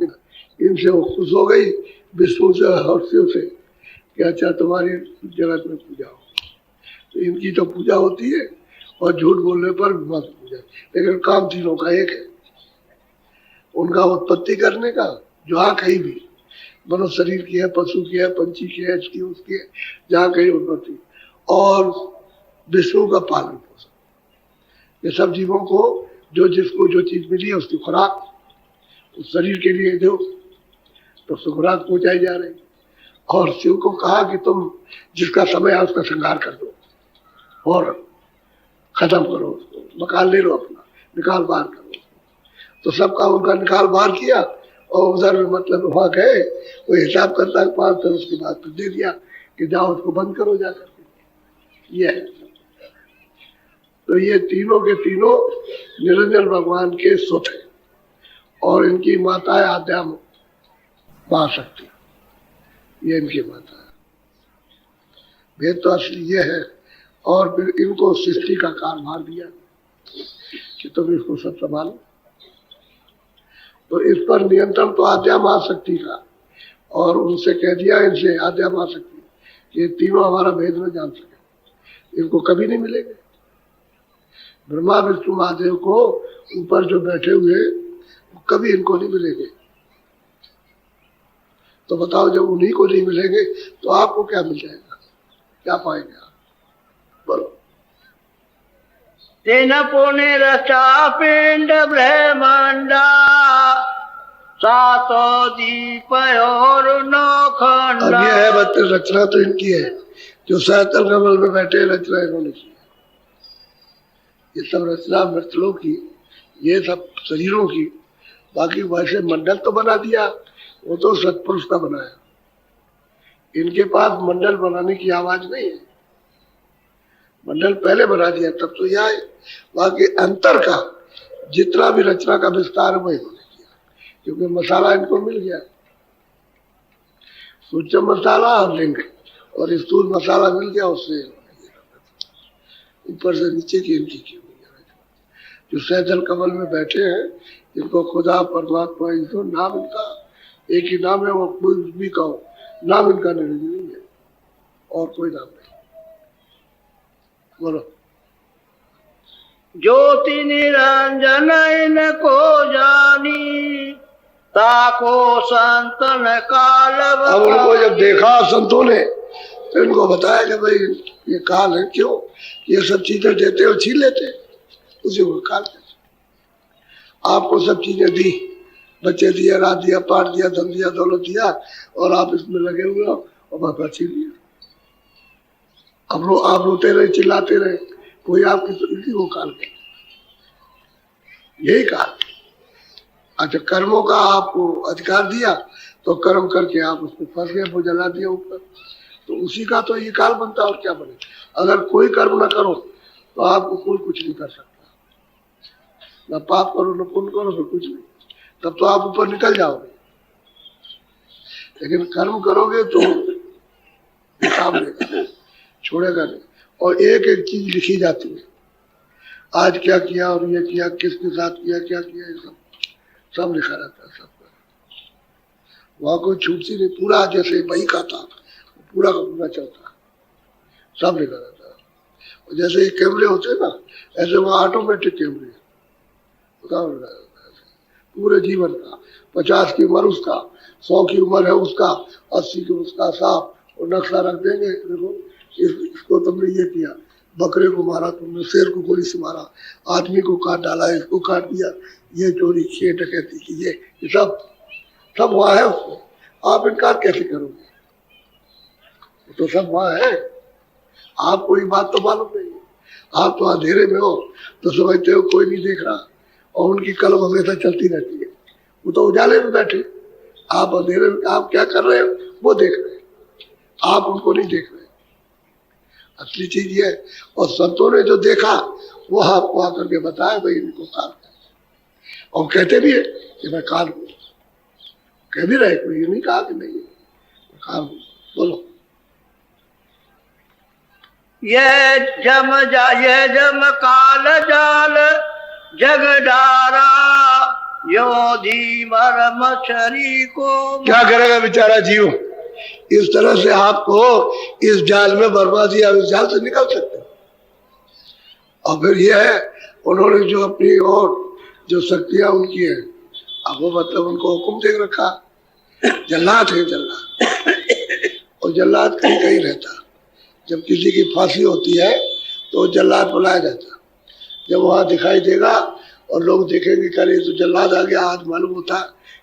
इनसे वो खुश हो गई, विष्णु से और शिव से, कि अच्छा तुम्हारी जगत में पूजा हो। तो इनकी तो पूजा होती है और झूठ बोलने पर भी मत पूजा, लेकिन काम तीनों का एक है, उनका उत्पत्ति करने का, जहाँ कहीं भी मनुष्य शरीर की है, पशु की है, पंछी की है, इसकी उसकी है, जहाँ कहीं उत्पत्ति, और विष्णु का पालन पोषण। ये सब जीवों को जो जिसको जो चीज मिली है उसकी खुराक उस शरीर के लिए दो, तो उसको खुराक पहुंचाई जा रही। और शिव को कहा कि तुम जिसका समय है उसका श्रृंगार कर दो और खत्म करो उसको, मकान ले लो अपना, निकाल बाहर करो। तो सबका उनका निकाल बाहर किया और उधर मतलब वहां गए, वो हिसाब करता है 5 दिन, उसके बाद फिर दे दिया कि जाओ उसको बंद करो जाकर के। ये है। तो ये तीनों के तीनों निरंजन भगवान के सुत है और इनकी माता है आद्या मां शक्ति, ये इनकी माता है। भेद तो असली ये है। और फिर इनको सृष्टि का कार्यभार दिया कि तुम इसको सब संभालो। तो इस पर नियंत्रण तो आद्या मां शक्ति का, और उनसे कह दिया इनसे आद्या मां शक्ति ये तीनों हमारा भेद न जान सके, इनको कभी नहीं मिलेंगे। ब्रह्मा विष्णु महादेव को ऊपर जो बैठे हुए कभी इनको नहीं मिलेंगे। तो बताओ जब उन्हीं को नहीं मिलेंगे तो आपको क्या मिल जाएगा, क्या पाएंगे आप, बोलो। तेन पुण्य रचा पिंड ब्रह्मांडा सातो दीप और नौखंडा। अब ये है बत्ती रचना तो इनकी है, जो सहतल कमल में बैठे रचना इन्होंने की। ये सब रचना मृतलों की, ये सब शरीरों की। बाकी वैसे मंडल तो बना दिया, वो तो सत्पुरुष का बनाया। इनके पास मंडल बनाने की आवाज नहीं है, मंडल पहले बना दिया तब तो यह है। बाकी अंतर का जितना भी रचना का विस्तार वो इन्होंने किया, क्योंकि मसाला इनको मिल गया, सूक्ष्म मसाला और लिंग, और स्थूल मसाला मिल गया, उससे ऊपर से नीचे की इनकी की हुई है। जो सहजल कमल में बैठे हैं, इनको खुदा परमात्मा ईश्वर नाम इनका एक ही नाम है, वो कोई भी कहो नाम इनका नहीं है और कोई नाम नहीं। बोलो। ज्योति निरंजन इनको जानी ताको संतन काल। अब उनको जब देखा संतों ने तो इनको बताया कि भाई ये काल है, क्यों ये सब चीजें देते और छीन लेते, उसी को काल कहते। आपको सब चीजें दी, बच्चे दिया, रात दिया, पाठ दिया, धन दिया, दौलत दिया, और आप इसमें लगे हुए हो और बाबा छीन लिया। अब आप रोते रहे, चिल्लाते रहे, कोई आपकी तो इसी को काल कहते, यही काल। अच्छा, कर्मों का आपको अधिकार दिया तो कर्म करके आप उसको फंस गए, वो जला दिया ऊपर, तो उसी का तो ये काल बनता, और क्या बने। अगर कोई कर्म ना करो तो आपको कोई कुछ नहीं कर सकता, ना पाप करो न पुण्य करो तो कुछ नहीं, तब तो आप ऊपर निकल जाओगे। लेकिन कर्म करोगे तो हिसाब लेगा, छोड़ेगा नहीं। और एक एक चीज लिखी जाती है, आज क्या किया और ये किया, किसके साथ किया, क्या किया, ये सब लिखा रहता है। सब वहां कोई छूट सी नहीं, पूरा जैसे बही का था पूरा का पूरा चलता, सब लिखा रहता है। और जैसे ये कैमरे होते हैं ना, ऐसे वहां ऑटोमेटिक कैमरे, पूरे जीवन का, 50 की उम्र उसका, 100 की उम्र है उसका, 80 की उसका साफ, और नक्शा रख देंगे, देखो इसको तुमने ये किया, बकरे को मारा तुमने, शेर को गोली से मारा, आदमी को काट डाला, इसको काट दिया, ये चोरी किए, डकैती की, ये सब वहां है उसमें, आप इनकार कैसे करोगे? तो सब वहां है, आपको ये बात तो मालूम नहीं है, आप तो अंधेरे में हो तो समझते हो कोई नहीं देख रहा, और उनकी कलम हमेशा चलती रहती है, वो तो उजाले में बैठे, आप अंधेरे में आप क्या कर रहे हो वो देख रहे हैं, आप उनको नहीं देख रहे। असली चीज ये है, और संतों ने जो देखा वो आपको आकर के बताया भाई इनको काल है, और कहते भी है कि मैं काल हूं, कह भी रहे, कोई ये नहीं कहा कि नहीं काल हूं। बोलो, ये जम काल जाल जग डारा, यो धीमर मछली को। क्या करेगा बेचारा जीव, इस तरह से आपको इस जाल में बर्बादी, आप इस जाल से निकल सकते हैं। और फिर यह है, उन्होंने जो अपनी और जो शक्तियां उनकी है, अब वो मतलब उनको हुक्म दे रखा, जल्लाद है जल्लाद, और जल्लाद कहीं कहीं रहता, जब किसी की फांसी होती है तो जल्लाद बुलाया जाता, जब वहां दिखाई देगा और लोग देखेंगे करे तो जल्लाद आ गया, आज मालूम होता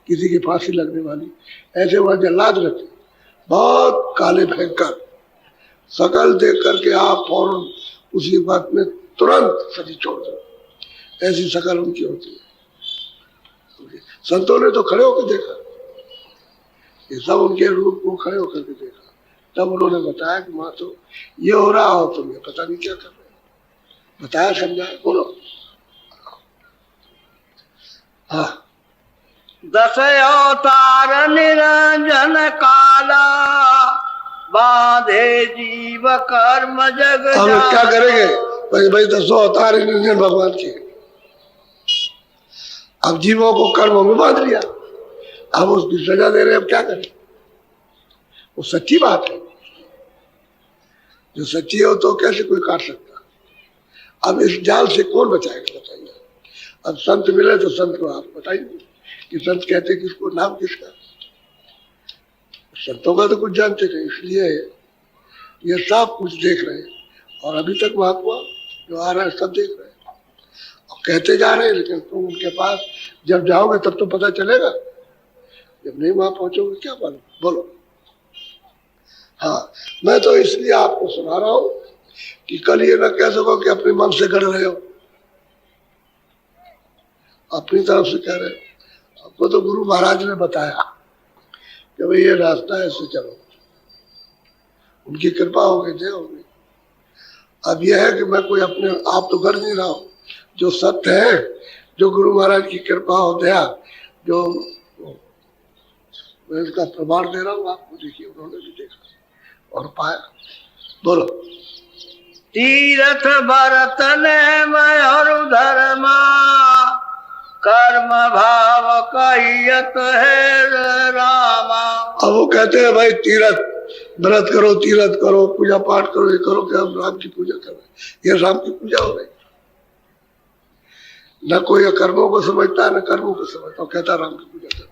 किसी की फांसी लगने वाली, ऐसे वहां जल्लाद रहते, बहुत काले भयंकर, शकल देख करके आप फौरन उसी वक्त में तुरंत सदी छोड़ दो, ऐसी शकल उनकी होती है। संतों ने तो खड़े होकर देखा, ये सब उनके रूप को खड़े होकर के देखा, तब उन्होंने बताया कि माँ तो ये हो रहा हो, तुम ये पता नहीं क्या कर रहे हो, बताया समझाया। बोलो, हाँ, दस अवतार निरंजन काला, बांधे जीव कर्म जग हम जाला। क्या करेंगे भाई 10 अवतार निरंजन भगवान के, अब जीवों को कर्मों में बांध लिया, अब उसकी सजा दे रहे, अब क्या करें? वो सच्ची बात है, जो सच्ची हो तो कैसे कोई काट सकता। अब इस जाल से कौन बचाएगा बताइए। अब संत मिले तो संत को आप बताइए कि संत कहते किसको, नाम किसका, संतों का तो कुछ जानते नहीं, इसलिए ये सब कुछ देख रहे हैं, और अभी तक महात्मा जो आ रहा है सब देख रहे हैं और कहते जा रहे हैं, लेकिन तुम उनके पास जब जाओगे तब तो पता चलेगा, जब नहीं वहां पहुंचोगे क्या मालूम। बोलो, हाँ, मैं तो इसलिए आपको सुना रहा हूं कि कल ये ना कह सको कि अपने मन से कर रहे हो, अपनी तरफ से कह रहे हो। आपको तो गुरु महाराज ने बताया कि भाई ये रास्ता है, इससे चलो, उनकी कृपा होगी, जय होगी। अब यह है कि मैं कोई अपने आप तो कर नहीं रहा हूं, जो सत्य है, जो गुरु महाराज की कृपा हो दया, जो मैं इसका प्रमाण दे रहा हूँ आपको, देखिए उन्होंने भी देखा और पाया। बोलो, तीर्थ बरतन और धर्मा, कर्म भाव कहियत है रामा। अब वो कहते हैं भाई तीर्थ व्रत करो, तीर्थ करो, पूजा पाठ करो, ये करो कि हम राम की पूजा कर रहे हैं, ये राम की पूजा हो रही। न कोई कर्मों को समझता है, न कर्मों को समझता, कहता राम की पूजा कर।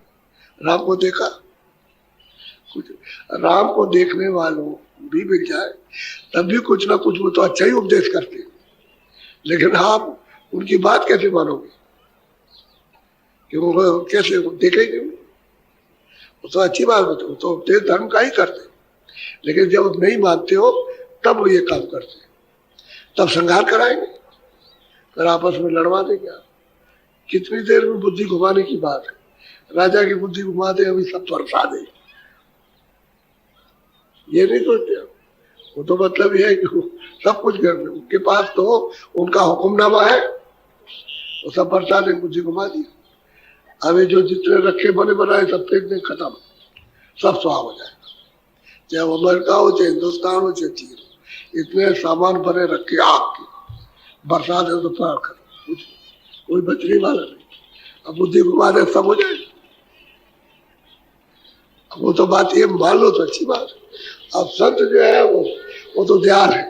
राम को देखा कुछ, राम को देखने वालों भी मिल जाए तब भी कुछ ना कुछ वो तो अच्छा ही उपदेश करते हैं, लेकिन आप उनकी बात कैसे मानोगे कि वो कैसे देखेंगे? वो तो अच्छी बात है, तो उपदेश धर्म का ही करते, लेकिन जब नहीं मानते हो तब वो ये काम करते, तब संहार कराएंगे, फिर आपस में लड़वा देंगे। आप कितनी देर में बुद्धि घुमाने की बात है, राजा की बुद्धि घुमा दे, अभी सब परसा दे, ये नहीं सोचते। वो तो मतलब ये है कि सब कुछ कर, उनके पास तो उनका हुक्मनामा है, वो सब परसा दे, बुद्धि घुमा दी। अभी जो जितने रखे बने बनाए सब फेंक दें, खत्म, सब स्वाह हो जाएगा, चाहे अमेरिका हो, चाहे हिंदुस्तान हो, चाहे चीन, इतने सामान बने रखे आग के, बरसात है तो प्राण कर, कुछ कोई बचने वाला नहीं। अब बुद्धि घुमा दे सब हो जाएगा। वो तो बात ये मान लो तो अच्छी बात है। अब संत जो है वो तो दयाल है,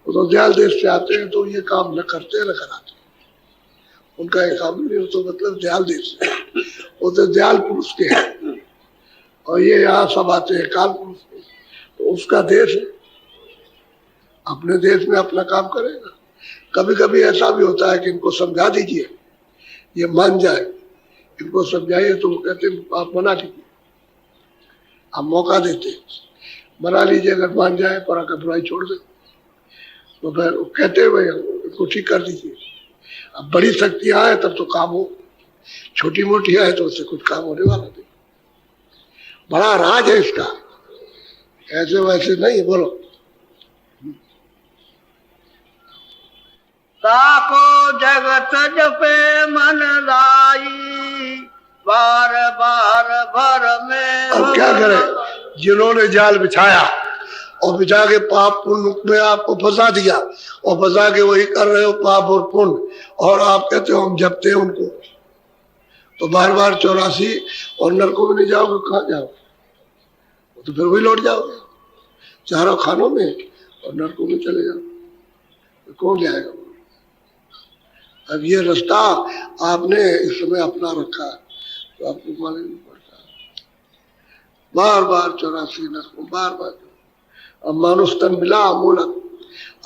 वो तो दयाल देश से आते हैं, तो ये काम न करते न कराते, उनका एक काम नहीं, तो मतलब दयाल देश है, वो तो दयाल पुरुष के हैं, और ये यहाँ सब आते हैं काल पुरुष के, तो उसका देश है, अपने देश में अपना काम करेगा। कभी कभी ऐसा भी होता है कि इनको समझा दीजिए, ये मान जाए, इनको समझाइए तो वो कहते हैं आप मना कीजिए, आप मौका देते, मना लीजिए, अगर मान जाए पर अगर बुराई छोड़ दे तो फिर कहते हैं भाई इसको ठीक कर दीजिए। अब बड़ी शक्तियां आए तब तो काम हो, छोटी मोटी आए तो उससे कुछ काम होने वाला नहीं। बड़ा राज है इसका, ऐसे वैसे नहीं। बोलो। ताको जगत जपे मन लाई, बार बार भर में। अब क्या करें, जिन्होंने जाल बिछाया और बिछा के पाप पुण्य में आपको फंसा दिया, और फंसा के वही कर रहे हो पाप और पुण्य, और आप कहते हो हम जपते हैं उनको, तो बार बार 84 और नरकों में नहीं जाओगे, कहाँ जाओगे? तो फिर वही लौट जाओगे चारों खानों में, और नरकों में चले जाओ, तो कौन जाएगा? अब ये रास्ता आपने इस समय अपना रखा है, तो आपको मालूम नहीं पड़ता, बार बार 84 नरकों, बार बार। अब मानुष तन मिला मूलक,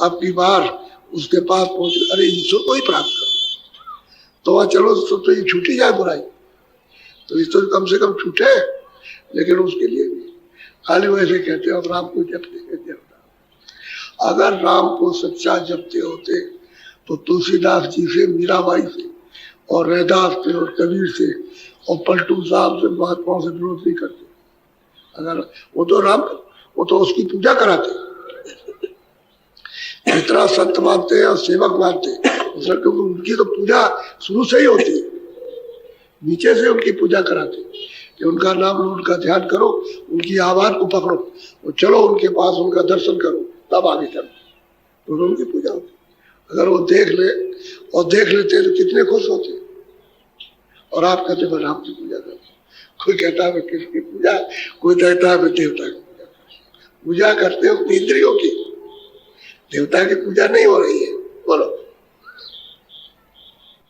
आपकी बार उसके पास पहुंच, अरे ईश्वर को ही प्राप्त करो, तो वहां चलो तो ये छूटी जाए बुराई, तो ईश्वर कम से कम छूटे। लेकिन उसके लिए भी खाली वैसे कहते हो राम को जपते कहते हो। अगर राम को सच्चा जपते होते तो तुलसीदास जी से, मीराबाई से, और रैदास से, और कबीर से, और पलटू साहब से, महात्माओं से विरोध नहीं करते। अगर वो तो राम, वो तो उसकी पूजा कराते, इतना संत मानते हैं और सेवक मानते हैं, क्योंकि उनकी तो पूजा शुरू से ही होती है, नीचे से उनकी पूजा कराते कि उनका नाम लो, उनका ध्यान करो, उनकी आवाज को पकड़ो, और चलो उनके पास, उनका दर्शन करो, तब आगे चलो, तो उनकी पूजा होती। अगर वो देख ले और देख लेते तो कितने खुश होते। और आप कहते मैं राम की पूजा करते, कोई कहता है मैं किसकी पूजा, कोई कहता है मैं देवता की पूजा। पूजा करते हो इंद्रियों की, देवता की पूजा नहीं हो रही है। बोलो।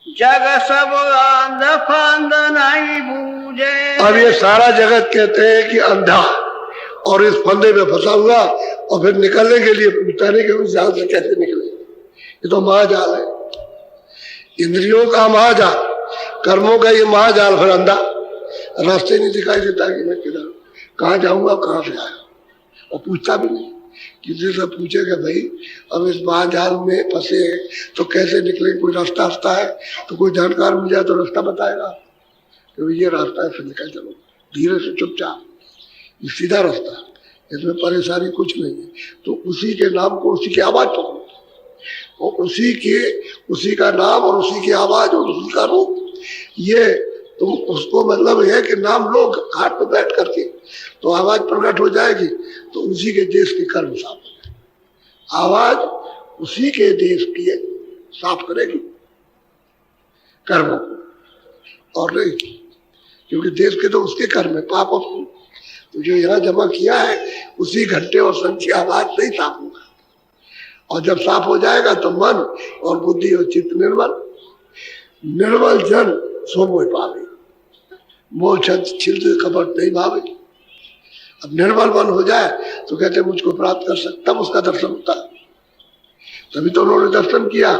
जग सब अंध फंद नहीं बूझे। अब ये सारा जगत कहते हैं कि अंधा, और इस फंदे में फंसा हुआ, और फिर निकलने के लिए पूछता नहीं कि उस जाल से कैसे निकले। ये तो महाजाल है, इंद्रियों का महाजाल, कर्मों का ये महाजाल। फिर अंधा, रास्ते नहीं दिखाई देता कि मैं किधर, कहाँ जाऊंगा, कहाँ से आया, और पूछता भी नहीं। किसी से पूछेगा भाई अब इस महाजाल में फंसे तो कैसे निकले, कोई रास्ता रास्ता है, तो कोई जानकार मिल जाए तो रास्ता बताएगा तो ये रास्ता है, फिर निकल चलो धीरे से चुपचाप, ये सीधा रास्ता, इसमें परेशानी कुछ नहीं है। तो उसी के नाम को, उसी की आवाज पकड़ो, और उसी का नाम और उसी की आवाज और उसी का रूप, ये तुम उसको मतलब है कि नाम लो घाट पे बैठ करके तो आवाज प्रकट हो जाएगी, तो उसी के देश के कर्म साफ हो जाएंगे। आवाज उसी के देश की साफ करेगी कर्मों को, और नहीं, क्योंकि देश के तो उसके कर्म है, पाप और पुण्य, तो जो यहाँ जमा किया है उसी घंटे और संघ की आवाज से ही साफ होगा। और जब साफ हो जाएगा तो मन और बुद्धि और चित्त निर्मल, निर्मल जन सो मोह पावे, मोह छिल कपट नहीं भावे। अब निर्मल मन हो जाए तो कहते मुझको प्राप्त कर सकता, तब उसका दर्शन होता है। तभी तो उन्होंने दर्शन किया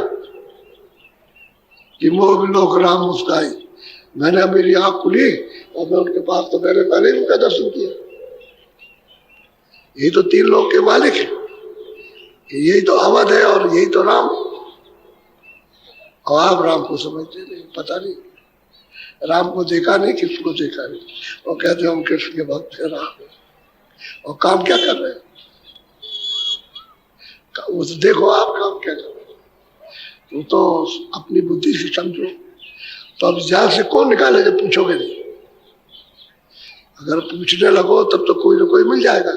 कि मोह लोक राम मुस्काई, मैंने मेरी आंख खुली और मैं उनके पास, तो मैंने पहले ही उनका दर्शन किया। यही तो 3 लोक के मालिक है, यही तो अवध है और यही तो राम है। और आप राम को समझते नहीं, पता नहीं, राम को देखा नहीं, कृष्ण को देखा नहीं, और कहते हम कृष्ण के भक्त है, राम है, और काम क्या कर रहे हैं? उस देखो आप काम क्या कर रहे हैं, तो अपनी बुद्धि से समझो। तो अब जहां से कौन निकाले जब पूछोगे नहीं? अगर पूछने लगो तब तो कोई ना कोई मिल जाएगा,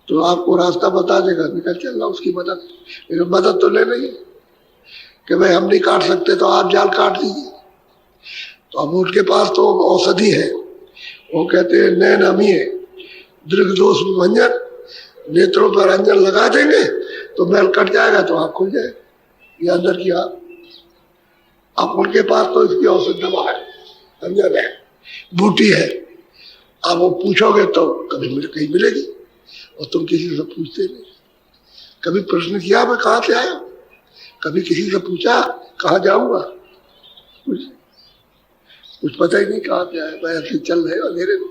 तो आपको रास्ता बता देगा, निकल चलना उसकी मदद। मेरी मदद तो ले नहीं कि भाई हम नहीं काट सकते तो आप जाल काट दीजिए। तो अब उनके पास तो औषधि है, वो कहते हैं नैन अमीय दृग दोष विभंजन, नेत्रों पर अंजन लगा देंगे तो मैल कट जाएगा, तो आँख खुल जाए, ये अंदर की आँख। अब उनके पास तो इसकी औसत दवा है, समझा ना, बूटी है। अब वो पूछोगे तो कभी कहीं मिलेगी, और तुम किसी से पूछते नहीं। कभी प्रश्न किया मैं कहाँ से आया, कभी किसी से पूछा कहाँ जाऊंगा, कुछ पता ही नहीं कहाँ से आया। मैं ऐसे चल रहे अंधेरे में,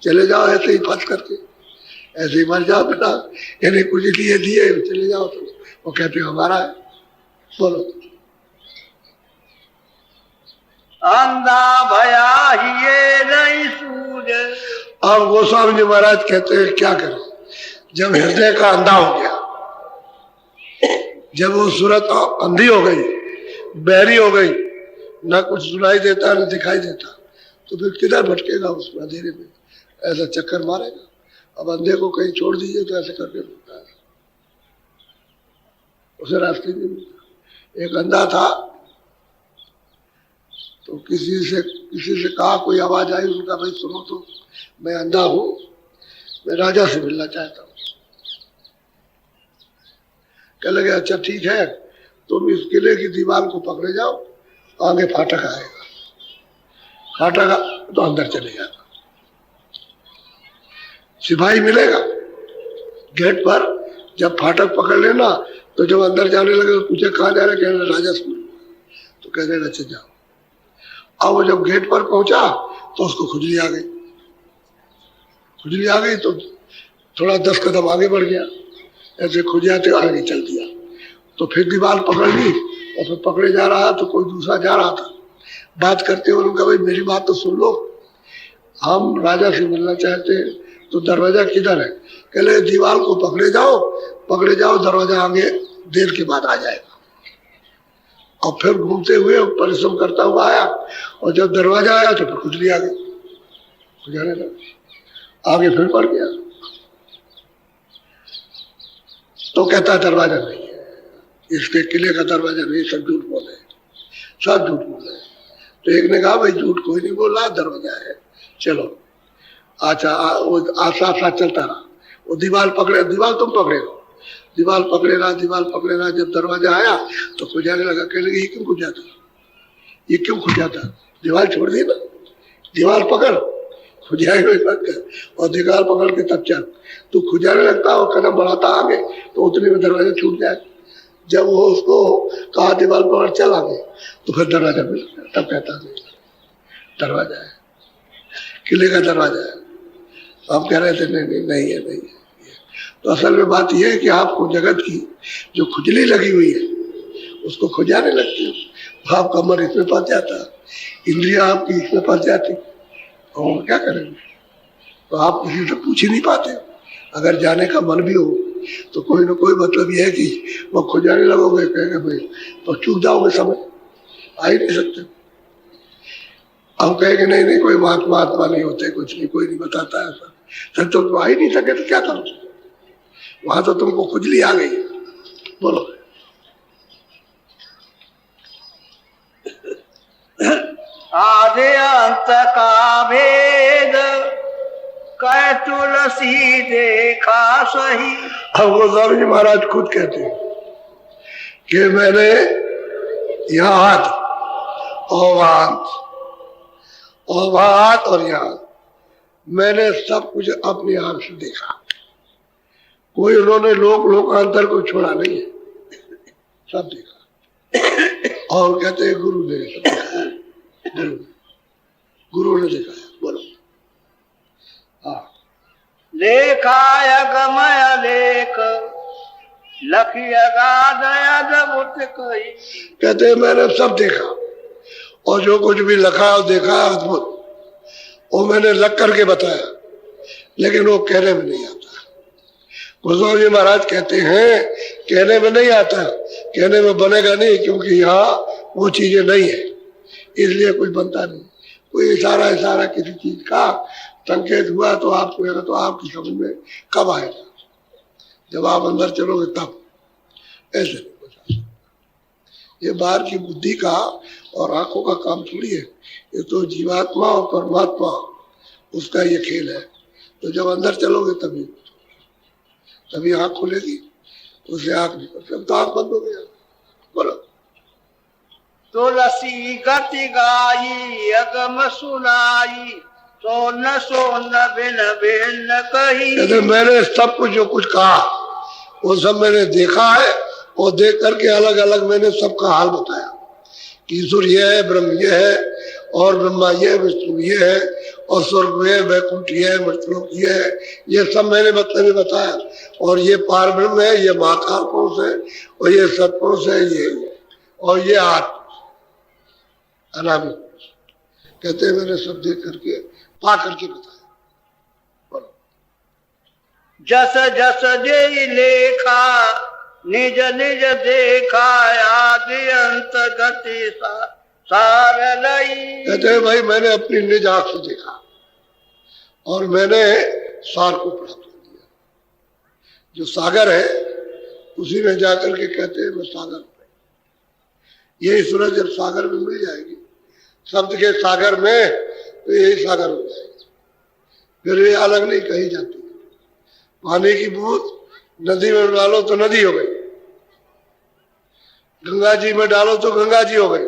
चले जाओ ऐसे ही फंस करके, ऐसे ही मर जाओ बेटा, इन्हें कुछ लिए दिए चले जाओ, तो वो कहते हमारा है। बोलो। अंधा भया हिये नहीं सूझे। अब गोस्वामी जी महाराज कहते हैं क्या करें, जब हृदय का अंधा हो गया, जब वो सूरत अंधी हो गई, बहरी हो गई, ना कुछ सुनाई देता ना दिखाई देता, तो फिर किधर भटकेगा उसमें अंधेरे में, ऐसा चक्कर मारेगा। अब अंधे को कहीं छोड़ दीजिए तो ऐसे करके मिलता है, उसे रास्ते नहीं मिलता। एक अंधा था, तो किसी से कहा, कोई आवाज आई, उनका भाई सुनो तो मैं अंधा हूं, मैं राजा से मिलना चाहता हूं। कह लगे अच्छा ठीक है, तुम इस किले की दीवार को पकड़े जाओ, आगे फाटक आएगा, फाटक तो अंदर चले जाएगा, सिपाही मिलेगा गेट पर। जब फाटक पकड़ लेना तो जब अंदर जाने लगे तो पूछे कहाँ जा रहे, कहने राजा से मिलना, तो कह देगा अच्छा जाओ। अब वो जब गेट पर पहुंचा तो उसको खुजली आ गई, खुजली आ गई तो थोड़ा 10 कदम आगे बढ़ गया, ऐसे खुजाते आगे चल दिया। तो फिर दीवार पकड़ ली, और फिर पकड़े जा रहा तो कोई दूसरा जा रहा था, बात करते हुए उनका भाई मेरी बात तो सुन लो, हम राजा से मिलना चाहते हैं, तो दरवाजा किधर है? कह ले दीवार को पकड़े जाओ, दरवाजा आगे देर के बाद आ जाएगा। और फिर घूमते हुए परिश्रम करता हुआ आया, और जब दरवाजा आया तो फिर खुजली आ गई, खुजाने लगा, आगे फिर पड़ गया। तो कहता दरवाजा नहीं है, इसके किले का दरवाजा नहीं, सब झूठ बोले, सब झूठ बोले। तो एक ने कहा भाई झूठ कोई नहीं बोल रहा, दरवाजा है, चलो। अच्छा वो आसा चलता रहा, वो दीवार पकड़े, दीवार तुम पकड़े रहो, दीवार पकड़े रहा। जब दरवाजा आया तो खुजाने लगा, कहने लगे ये क्यों खुजाता, ये क्यों खुजाता, दीवार छोड़ दी ना, दीवार पकड़, खुजाए हुए मत कर, और दीवार पकड़ के तब चल। तू खुजाने लगता और कदम बढ़ाता आगे तो उतने में दरवाजा छूट जाए। जब वो उसको कहा दीवार पकड़ चल आगे, तो फिर दरवाजा मिल गया, तब कहता दरवाजा है, किले का दरवाजा है। आप कह रहे थे नहीं है। तो असल में बात यह है कि आपको जगत की जो खुजली लगी हुई है उसको खुजाने लगती है, आपका मन इसमें फंस जाता, इंद्रिया आपकी इसमें फंस जाती, और क्या करेंगे? तो आप किसी से पूछ ही नहीं पाते। अगर जाने का मन भी हो तो कोई ना कोई मतलब यह है कि वो खुजाने लगोगे, कहेंगे भाई तो चूक जाओगे, समय आ ही नहीं सकते। हम कहेंगे नहीं कोई महात्मा नहीं होते, कुछ नहीं, कोई नहीं बताता है ऐसा, सर तो आ ही नहीं सके तो क्या करो, वहां तो तुमको खुजली आ गई। बोलो। आधे अंत का भेद कै तुलसी देखा सही। अब गोस्वामी जी महाराज खुद कहते हैं कि मैंने यहाँ हाथ और यहाँ मैंने सब कुछ अपनी आंख से देखा, कोई उन्होंने लोकांतर को छोड़ा नहीं है, सब देखा। और कहते हैं गुरु ने सब देखा, गुरु ने देखा। बोलो। हाँ, लेखाय गमय लेख लखिया गादया दबुत कही। कहते हैं मैंने सब देखा, और जो कुछ भी लिखा और देखा अद्भुत, वो मैंने लग करके बताया, लेकिन वो कहने में नहीं आता। गोस्वामी जी महाराज कहते हैं कहने में नहीं आता, कहने में बनेगा नहीं, क्योंकि यहाँ वो चीजें नहीं है, इसलिए कुछ बनता नहीं। कोई इशारा किसी चीज का संकेत हुआ तो आपको, तो आपकी समझ में कब आएगा? जब आप अंदर चलोगे तब, ऐसे नहीं हो सकता। ये बाहर की बुद्धि का और आंखों का काम थोड़ी है, ये तो जीवात्मा और परमात्मा उसका ये खेल है। तो जब अंदर चलोगे तभी आंख खुलेगी, उससे आंख नहीं, सब तो आंख बंद हो गया। बोलो। तुलसी गति गाई अगम सुनाई, सोन सोन बिन बिन कही। कहते मैंने सब कुछ जो कुछ कहा वो सब मैंने देखा है, और देख करके अलग अलग मैंने सबका हाल बताया कि ईश्वर ये है, ब्रह्म ये है, और ब्रह्मा ये है, विष्णु ये है, और स्वर्ग ये है, वैकुंठ ये है, मृतलोक ये है, ये सब मैंने बताया। और ये पार ब्रह्म है, ये महाकाल पुरुष है, और ये सत्पुरुष है, ये और ये आत्मा अनामी। कहते हैं मैंने सब देख करके पा करके बताया। जस जस जे लेखा निज निज देखा, आदि अंत गति सार लई। कहते हैं भाई मैंने अपनी निज आंख से देखा और मैंने सार को प्राप्त कर दिया। जो सागर है उसी में जाकर के कहते हैं मैं सागर हूं। यही सूरज जब सागर में मिल जाएगी, शब्द के सागर में, तो यही सागर हो जाएगी। फिर ये अलग नहीं कही जाती। पानी की बूंद नदी में डालो तो नदी हो गई, गंगा जी में डालो तो गंगा जी हो गई।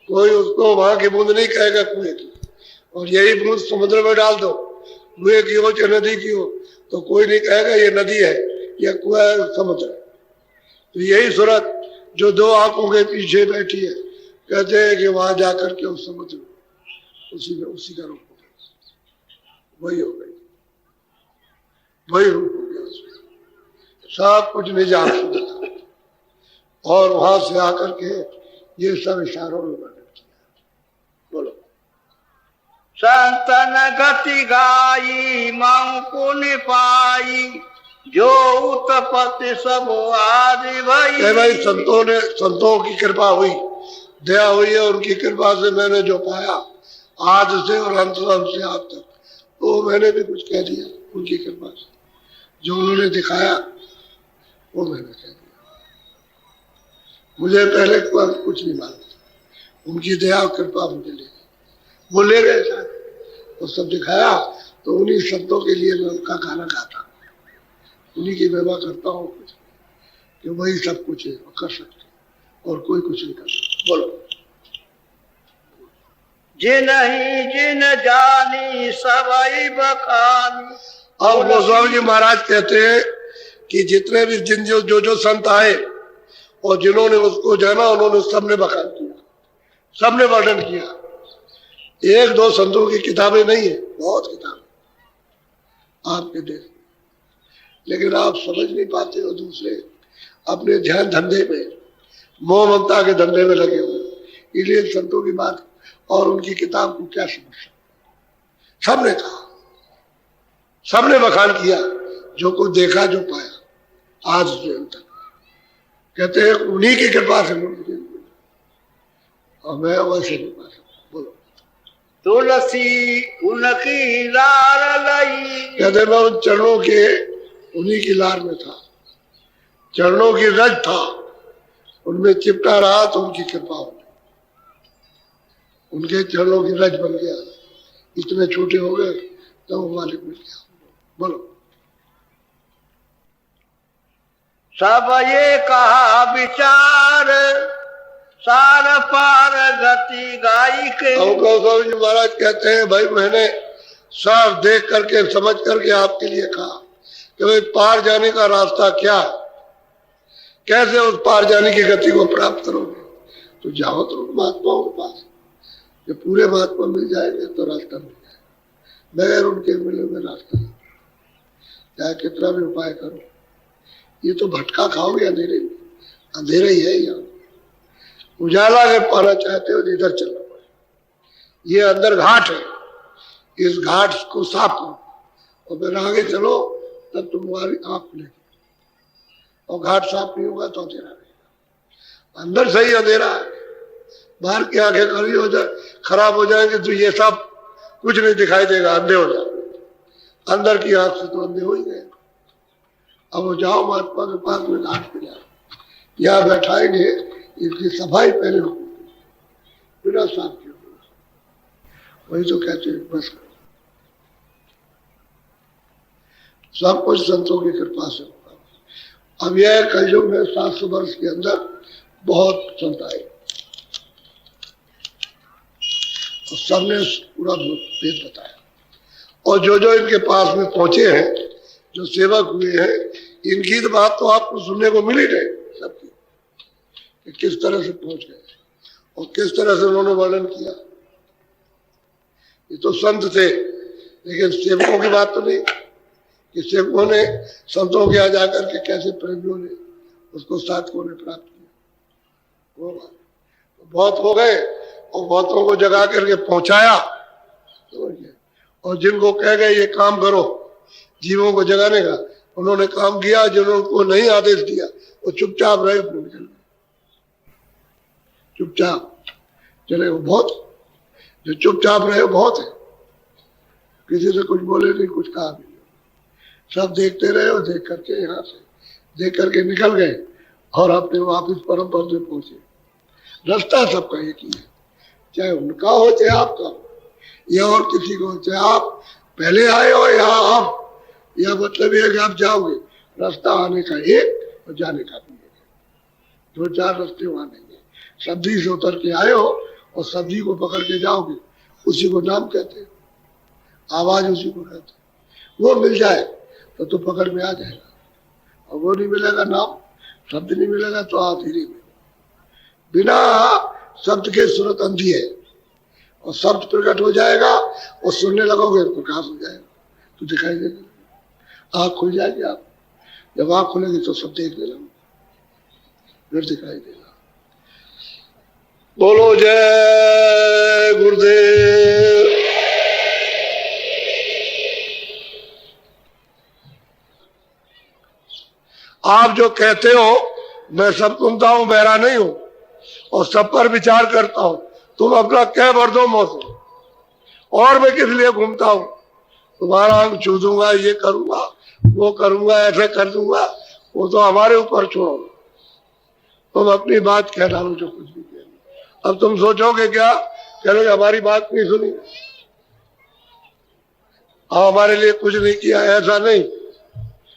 कोई उसको वहां की बूंद नहीं कहेगा कुएं की। और यही बूंद समुद्र में डाल दो, कुएं की हो चाहे नदी की हो, तो कोई नहीं कहेगा ये नदी है या कुआं है, समुद्र है। तो यही सूरत जो दो आंखों के पीछे बैठी है, कहते हैं कि वहां जाकर के उस समुद्र उसी का रूप हो गया, वही हो गई, वही रूप हो गया उसमें। सब कुछ निज आंख से देखा और वहां से आकर के ये सब इशारों में वर्णन किया। बोलो। संतन गति गाई मऊ पुण्य पाई, जो उत्पत्ति सब आदि भई। भाई संतों की कृपा हुई, दया हुई है, उनकी कृपा से मैंने जो पाया आज से और अंत से आज तक, तो मैंने भी कुछ कह दिया उनकी कृपा से। जो उन्होंने दिखाया वो मैंने कह दिया। मुझे पहले कुछ नहीं मालूम था, उनकी दया और कृपा मुझे ले गई, वो ले गए शायद, वो सब दिखाया। तो उन्हीं शब्दों के लिए मैं उनका गाना गाता, उन्हीं की महिमा करता हूँ कुछ, कि वही सब कुछ है, वो कर सकते और कोई कुछ नहीं कर सकता। बोलो। जिन जानी सबई बखानी। अब गोस्वामी जी महाराज कहते हैं कि जितने भी जिन जो संत आए और जिन्होंने उसको जाना, उन्होंने सबने बखान किया, सबने वर्णन किया। एक दो संतों की किताबें नहीं है, बहुत किताबें आपके देश में, लेकिन आप समझ नहीं पाते हो। दूसरे अपने ध्यान धंधे में, मोह ममता के धंधे में लगे हुए, इसलिए संतों की बात और उनकी किताब को क्या समझ सकते। सबने कहा, सबने बखान किया, जो कुछ देखा, जो पाया आज से अंत तक। कहते हैं उन्हीं की कृपा से मुझे, और मैं वैसे नहीं पा सकता। बोलो। तुलसी उनकी लार लई। कहते मैं उन चरणों के, उन्हीं की लार में था, चरणों की रज था, उनमें चिपटा रहा तो उनकी कृपा हो गई, उनके चरणों की रज बन गया। इतने छोटे हो गए तो वो मालिक मिल गया। बोलो। सब ये कहा विचार, सार पार गति गाई के। गोस्वामी जी महाराज कहते हैं भाई मैंने सब देख करके समझ करके आपके लिए कहा कि भाई पार जाने का रास्ता क्या है, कैसे उस पार जाने की गति को प्राप्त करोगे। तो जाओ तो महात्माओं के पास, जब पूरे महात्मा मिल जाएंगे तो रास्ता मिल जाएगा, बगैर उनके मिले हुए रास्ता नहीं। चाहे कितना भी उपाय करो, ये तो भटका खाओगे अंधेरे में, अंधेरा ही है यहाँ। उजाला अगर पाना चाहते हो तो इधर चलना पड़े। ये अंदर घाट है, इस घाट को साफ करो और फिर आगे चलो, तब तुम्हारी आंख खुलेगी। और घाट साफ नहीं होगा तो अंधेरा रहेगा। अंदर से ही अंधेरा है, बाहर की आंखें खड़ी हो जाए, खराब हो जाएंगे तो ये सब कुछ नहीं दिखाई देगा, अंधे हो जाएंगे। अंदर की आंख से तो अंधे हो ही गए। अब वो जाओ महात्मा के पास में, घाट पे जाओ, यहाँ बैठाएंगे, इसकी सफाई पहले हो, बिना साफ किए। वही तो कहते हैं बस करो। सब कुछ संतों की कृपा से होगा। अब यह कलयुग में 700 वर्ष के अंदर बहुत संत आए, तो सबने पूरा भेद बताया। और जो जो इनके पास में पहुंचे हैं, जो सेवक हुए हैं, इनकी तो बात तो आपको सुनने को मिली नहीं सबकी, कि किस तरह से पहुंच गए और किस तरह से उन्होंने वर्णन किया। ये तो संत थे, लेकिन सेवकों की बात तो नहीं कि सेवकों ने संतों के यहाँ जाकर के कैसे प्रेमियों ने उसको साधकों ने प्राप्त किया। वो बात बहुत हो गए और बहुतों को जगा करके पहुंचाया। और जिनको कह गए ये काम करो जीवों को जगाने का, उन्होंने काम किया। जिन्होंने नहीं आदेश दिया वो चुपचाप रहे, अपने निकल गए, चुपचाप चले। वो बहुत, जो चुपचाप रहे बहुत है, किसी से कुछ बोले नहीं, कुछ कहा भी नहीं, सब देखते रहे और देख करके यहाँ से देख करके निकल गए और अपने वापिस परम पद में पहुंचे। रास्ता सबका एक ही है, चाहे उनका हो चाहे आपका हो या और किसी को, चाहे आप पहले आए हो या आप, यह मतलब ये कि आप जाओगे, रास्ता आने का एक और जाने का भी एक है। 2-4 रास्ते वहां नहीं है। सब्जी से उतर के आए हो और सब्जी को पकड़ के जाओगे, उसी को नाम कहते हैं, आवाज उसी को कहते हैं। वो मिल जाए तो पकड़ में आ जाएगा, और वो नहीं मिलेगा, नाम शब्द नहीं मिलेगा तो हाथ ही नहीं मिलेगा। बिना शब्द के सूरत अंधी है, और शब्द प्रकट हो जाएगा और सुनने लगोगे प्रकाश हो जाएगा, तो दिखाई देगा, आँख खुल जाएगी। आप जब आँख खुलेगी तो सब देख लेना, फिर दिखाई देगा। बोलो जय गुरुदेव। आप जो कहते हो मैं सब सुनता हूं, बहरा नहीं हूं और सब पर विचार करता हूं, तुम अपना कह भर दो मौसम, और मैं किस लिए घूमता हूं? तुम्हारा अंग छू दूंगा, ये करूंगा, वो करूंगा, ऐसे कर दूंगा, वो तो हमारे ऊपर छोड़ो। तुम अपनी बात कह डालो जो कुछ भी कह। अब तुम सोचोगे क्या, कहोगे हमारी बात नहीं सुनी, हमारे लिए कुछ नहीं किया, ऐसा नहीं,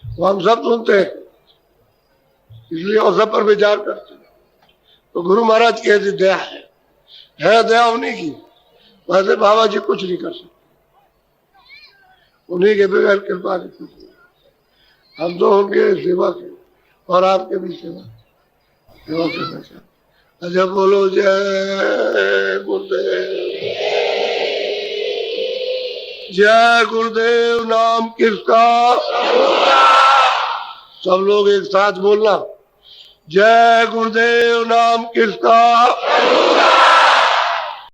वो हम सब सुनते हैं, इसलिए और सब पर विचार करते हैं। तो गुरु महाराज की ऐसी दया है दया उन्हीं की, वैसे बाबा जी कुछ नहीं कर सकते, उन्हीं के बगैर कृपा के कुछ नहीं। हम तो उनके सेवा के और आपके भी सेवा करना चाहते। अच्छा बोलो जय गुरुदेव। जय गुरुदेव नाम किसका? सब लोग एक साथ बोलना, जय गुरुदेव नाम किसका?